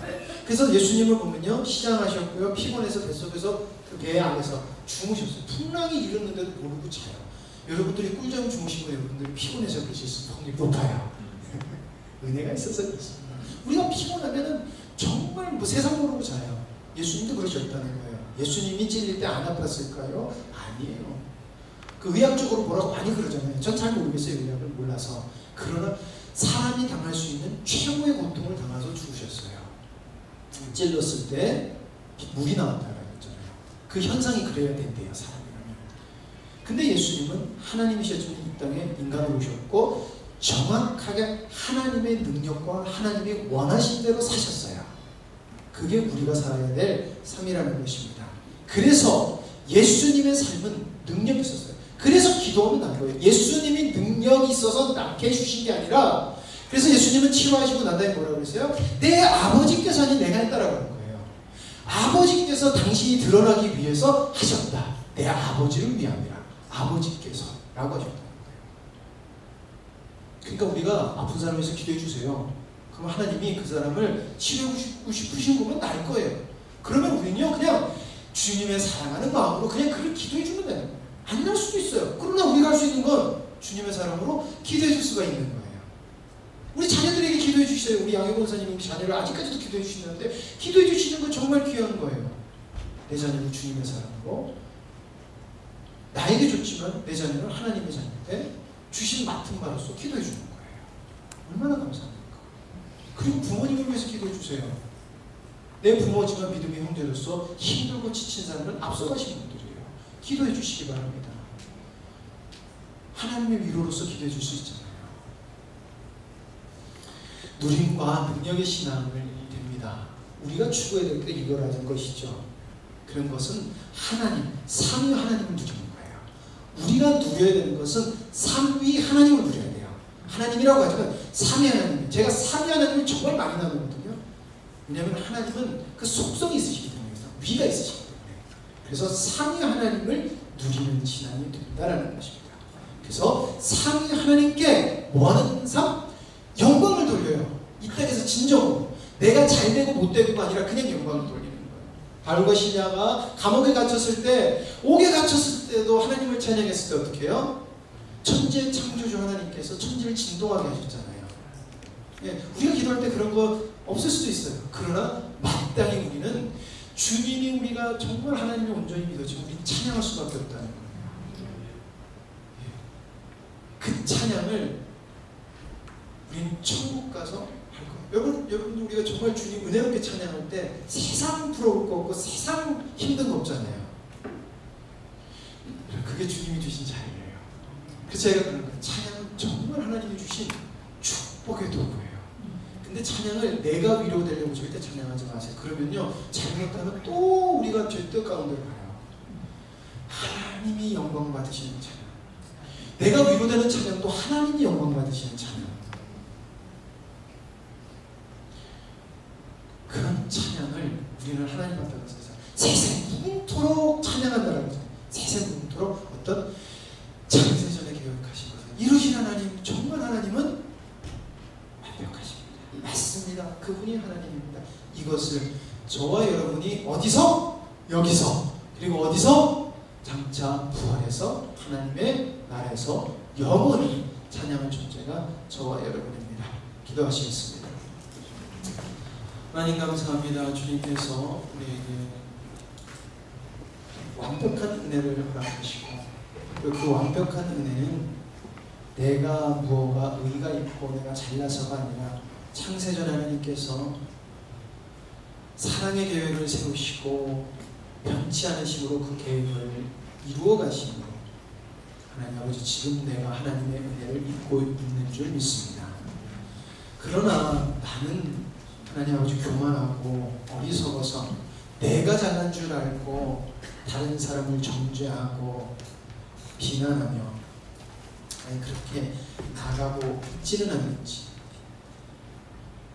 그래서 예수님을 보면요 시장하셨고요. 피곤해서 뱃속에서 그 배 안에서 주무셨어요. 풍랑이 일었는데도 모르고 자요. 여러분들이 꿀잠 주무시고 여러분들이 피곤해서 그러실 확률이 높아요. 은혜가 있어서 그렇습니다. 우리가 피곤하면은 정말 뭐 세상 모르고 자요. 예수님도 그러셨다는 거예요. 예수님이 찔릴 때 안 아팠을까요? 아니에요. 그 의학적으로 뭐라고 많이 그러잖아요. 전 잘 모르겠어요. 의학을 몰라서. 그러나 사람이 당할 수 있는 최고의 고통을 당해서 죽으셨어요. 찔렀을 때 물이 나왔다고 했잖아요. 그 현상이 그래야 된대요. 사람이라면. 근데 예수님은 하나님이셨지만 이 땅에 인간으로 오셨고 정확하게 하나님의 능력과 하나님이 원하신 대로 사셨어요. 그게 우리가 살아야 될 삶이라는 것입니다. 그래서 예수님의 삶은 능력이 있었어요. 그래서 기도하면 난 거예요. 예수님이 능력이 있어서 낫게 해주신 게 아니라 그래서 예수님은 치료하시고 난 다음에 뭐라고 그랬어요? 내 아버지께서 아닌 내가 했다라고 하는 거예요. 아버지께서 당신이 드러나기 위해서 하셨다. 내 아버지를 위함이라. 아버지께서 라고 하셨다는 거예요. 그러니까 우리가 아픈 사람에서 기도해 주세요. 그럼 하나님이 그 사람을 치료하고 싶으신 거면 날 거예요. 그러면 우리는요 그냥 주님의 사랑하는 마음으로 그냥 그를 기도해 주면 되는 거예요. 안 날 수도 있어요. 그러나 우리가 할 수 있는 건 주님의 사랑으로 기도해 줄 수가 있는 거예요. 우리 자녀들에게 기도해 주세요. 우리 양효 권사님이 자녀를 아직까지도 기도해 주시는데 기도해 주시는 건 정말 귀한 거예요. 내 자녀를 주님의 사랑으로 나에게 줬지만 내 자녀는 하나님의 자녀인데 주신 맡은 바로서 기도해 주는 거예요. 얼마나 감사합니까? 그리고 부모님을 위해서 기도해 주세요. 내 부모지만 믿음의 형제로서 힘들고 지친 사람은 앞서가신 분들이에요. 기도해 주시기 바랍니다. 하나님의 위로로서 기도해 줄 수 있잖아요. 누림과 능력의 신앙을 됩니다. 우리가 추구해야 될 게 이거라는 것이죠. 그런 것은 하나님, 삼위 하나님을 누리는 거예요. 우리가 누려야 되는 것은 삼위 하나님을 누려야 돼요. 하나님이라고 하지만 삼위 하나님, 제가 삼위 하나님을 정말 많이 나누거든요. 왜냐하면 하나님은 그 속성이 있으시기 때문에, 위가 있으시기 때문에. 그래서 삼위 하나님을 누리는 신앙이 된다라는 것입니다. 그래서 삼위 하나님께 원하는 삶, 영광을 돌려요. 이 땅에서 진정으로. 내가 잘되고 못되고가 아니라 그냥 영광을 돌리는 거예요. 바울과 시냐가 감옥에 갇혔을 때, 옥에 갇혔을 때도 하나님을 찬양했을 때 어떻게 해요? 천지의 창조주 하나님께서 천지를 진동하게 하셨잖아요. 예, 우리가 기도할 때 그런 거 없을 수도 있어요. 그러나 마땅히 우리는 주님이 우리가 정말 하나님이 온전히 믿어지고 우리는 찬양할 수밖에 없다는 거예요. 예, 그 찬양을 우리는 천국 가서 할 거예요. 여러분 우리가 정말 주님 은혜롭게 찬양할 때 세상 부러울 거 없고 세상 힘든 거 없잖아요. 그게 주님이 주신 자유예요. 그래서 제가 그런 거예요. 찬양은 정말 하나님이 주신 축복의 도구예요. 근데 찬양을 내가 위로되려고 절대 찬양하지 마세요. 그러면요 잘못하면 또 우리가 죄뜻 가운데로 가요. 하나님이 영광 받으시는 찬양, 내가 위로되는 찬양도 하나님이 영광 받으시는 찬양, 그런 찬양을 우리는 하나님 앞에 가서 세세 무궁토록 찬양한다라고 하죠. 세세 무궁토록 어떤 창세전에 계획하신 것을 이루신 하나님, 정말 하나님은 완벽하십니다. 맞습니다. 그분이 하나님입니다. 이것을 저와 여러분이 어디서? 여기서. 그리고 어디서? 장차 부활해서 하나님의 나라에서 영원히 찬양할 존재가 저와 여러분입니다. 기도하시겠습니다. 하나님 감사합니다. 주님께서 우리에게 완벽한 은혜를 허락하시고 그 완벽한 은혜는 내가 무엇가 의가 있고 내가 잘나서가 아니라 창세전 하나님께서 사랑의 계획을 세우시고 변치 않으심으로 그 계획을 이루어 가심으로 하나님 아버지 지금 내가 하나님의 은혜를 입고 있는 줄 믿습니다. 그러나 나는 하나님 아버지 교만하고 어리석어서 내가 잘난 줄 알고 다른 사람을 정죄하고 비난하며 그렇게 나가고 있지는 않는지,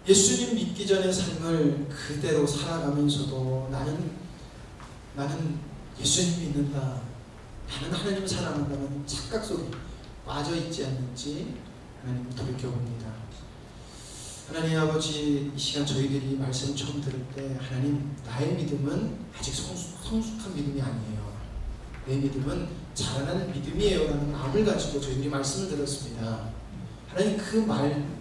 예수님 믿기 전의 삶을 그대로 살아가면서도 나는 예수님 믿는다, 나는 하나님을 사랑한다는 착각 속에 빠져 있지 않는지 하나님 돌이켜봅니다. 하나님 아버지, 이 시간 저희들이 말씀 처음 들을 때 하나님, 나의 믿음은 아직 성숙한 믿음이 아니에요, 내 믿음은 자라나는 믿음이에요 라는 마음을 가지고 저희들이 말씀을 들었습니다. 하나님, 그 마음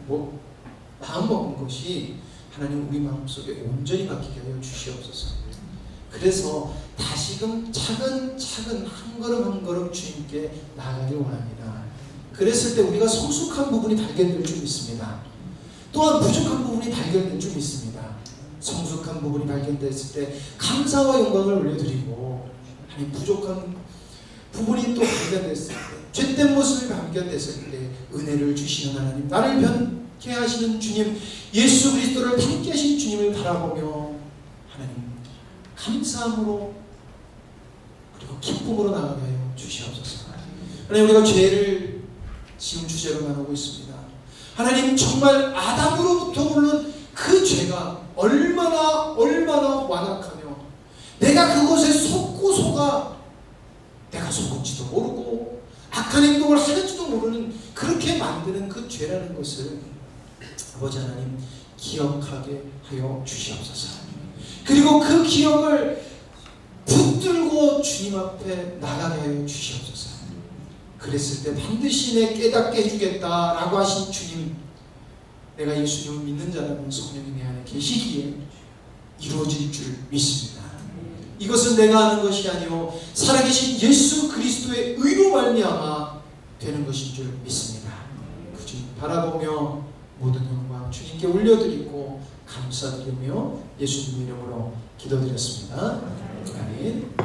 먹은 것이 하나님 우리 마음속에 온전히 박히게 하여 주시옵소서. 그래서 다시금 차근차근 한 걸음 한 걸음 주님께 나아가길 원합니다. 그랬을 때 우리가 성숙한 부분이 발견될 줄 믿습니다. 또한 부족한 부분이 발견될 줄 믿습니다. 성숙한 부분이 발견됐을 때 감사와 영광을 올려드리고, 아니 부족한 부분이 또 발견됐을 때, 죄된 모습이 발견됐을 때 은혜를 주시는 하나님, 나를 변케 하시는 주님, 예수 그리스도를 닮게 하신 주님을 바라보며 하나님 감사함으로 그리고 기쁨으로 나가게 하여 주시옵소서. 하나님, 우리가 죄를 지금 주제로 나누고 있습니다. 하나님, 정말 아담으로부터 오른 그 죄가 얼마나 완악하며, 내가 그곳에 속고 속아 내가 속을지도 모르고 악한 행동을 하는지도 모르는, 그렇게 만드는 그 죄라는 것을 아버지 하나님 기억하게 하여 주시옵소서. 그리고 그 기억을 붙들고 주님 앞에 나가게 하여 주시옵소서. 그랬을 때 반드시 내 깨닫게 해주겠다라고 하신 주님, 내가 예수님을 믿는 자라면 성령이 내 안에 계시기에 이루어질 줄 믿습니다. 이것은 내가 하는 것이 아니오 살아계신 예수 그리스도의 의로 말미암아 되는 것인 줄 믿습니다. 그 주님 바라보며 모든 영광 주님께 올려드리고 감사드리며 예수님 이름으로 기도드렸습니다. 아멘.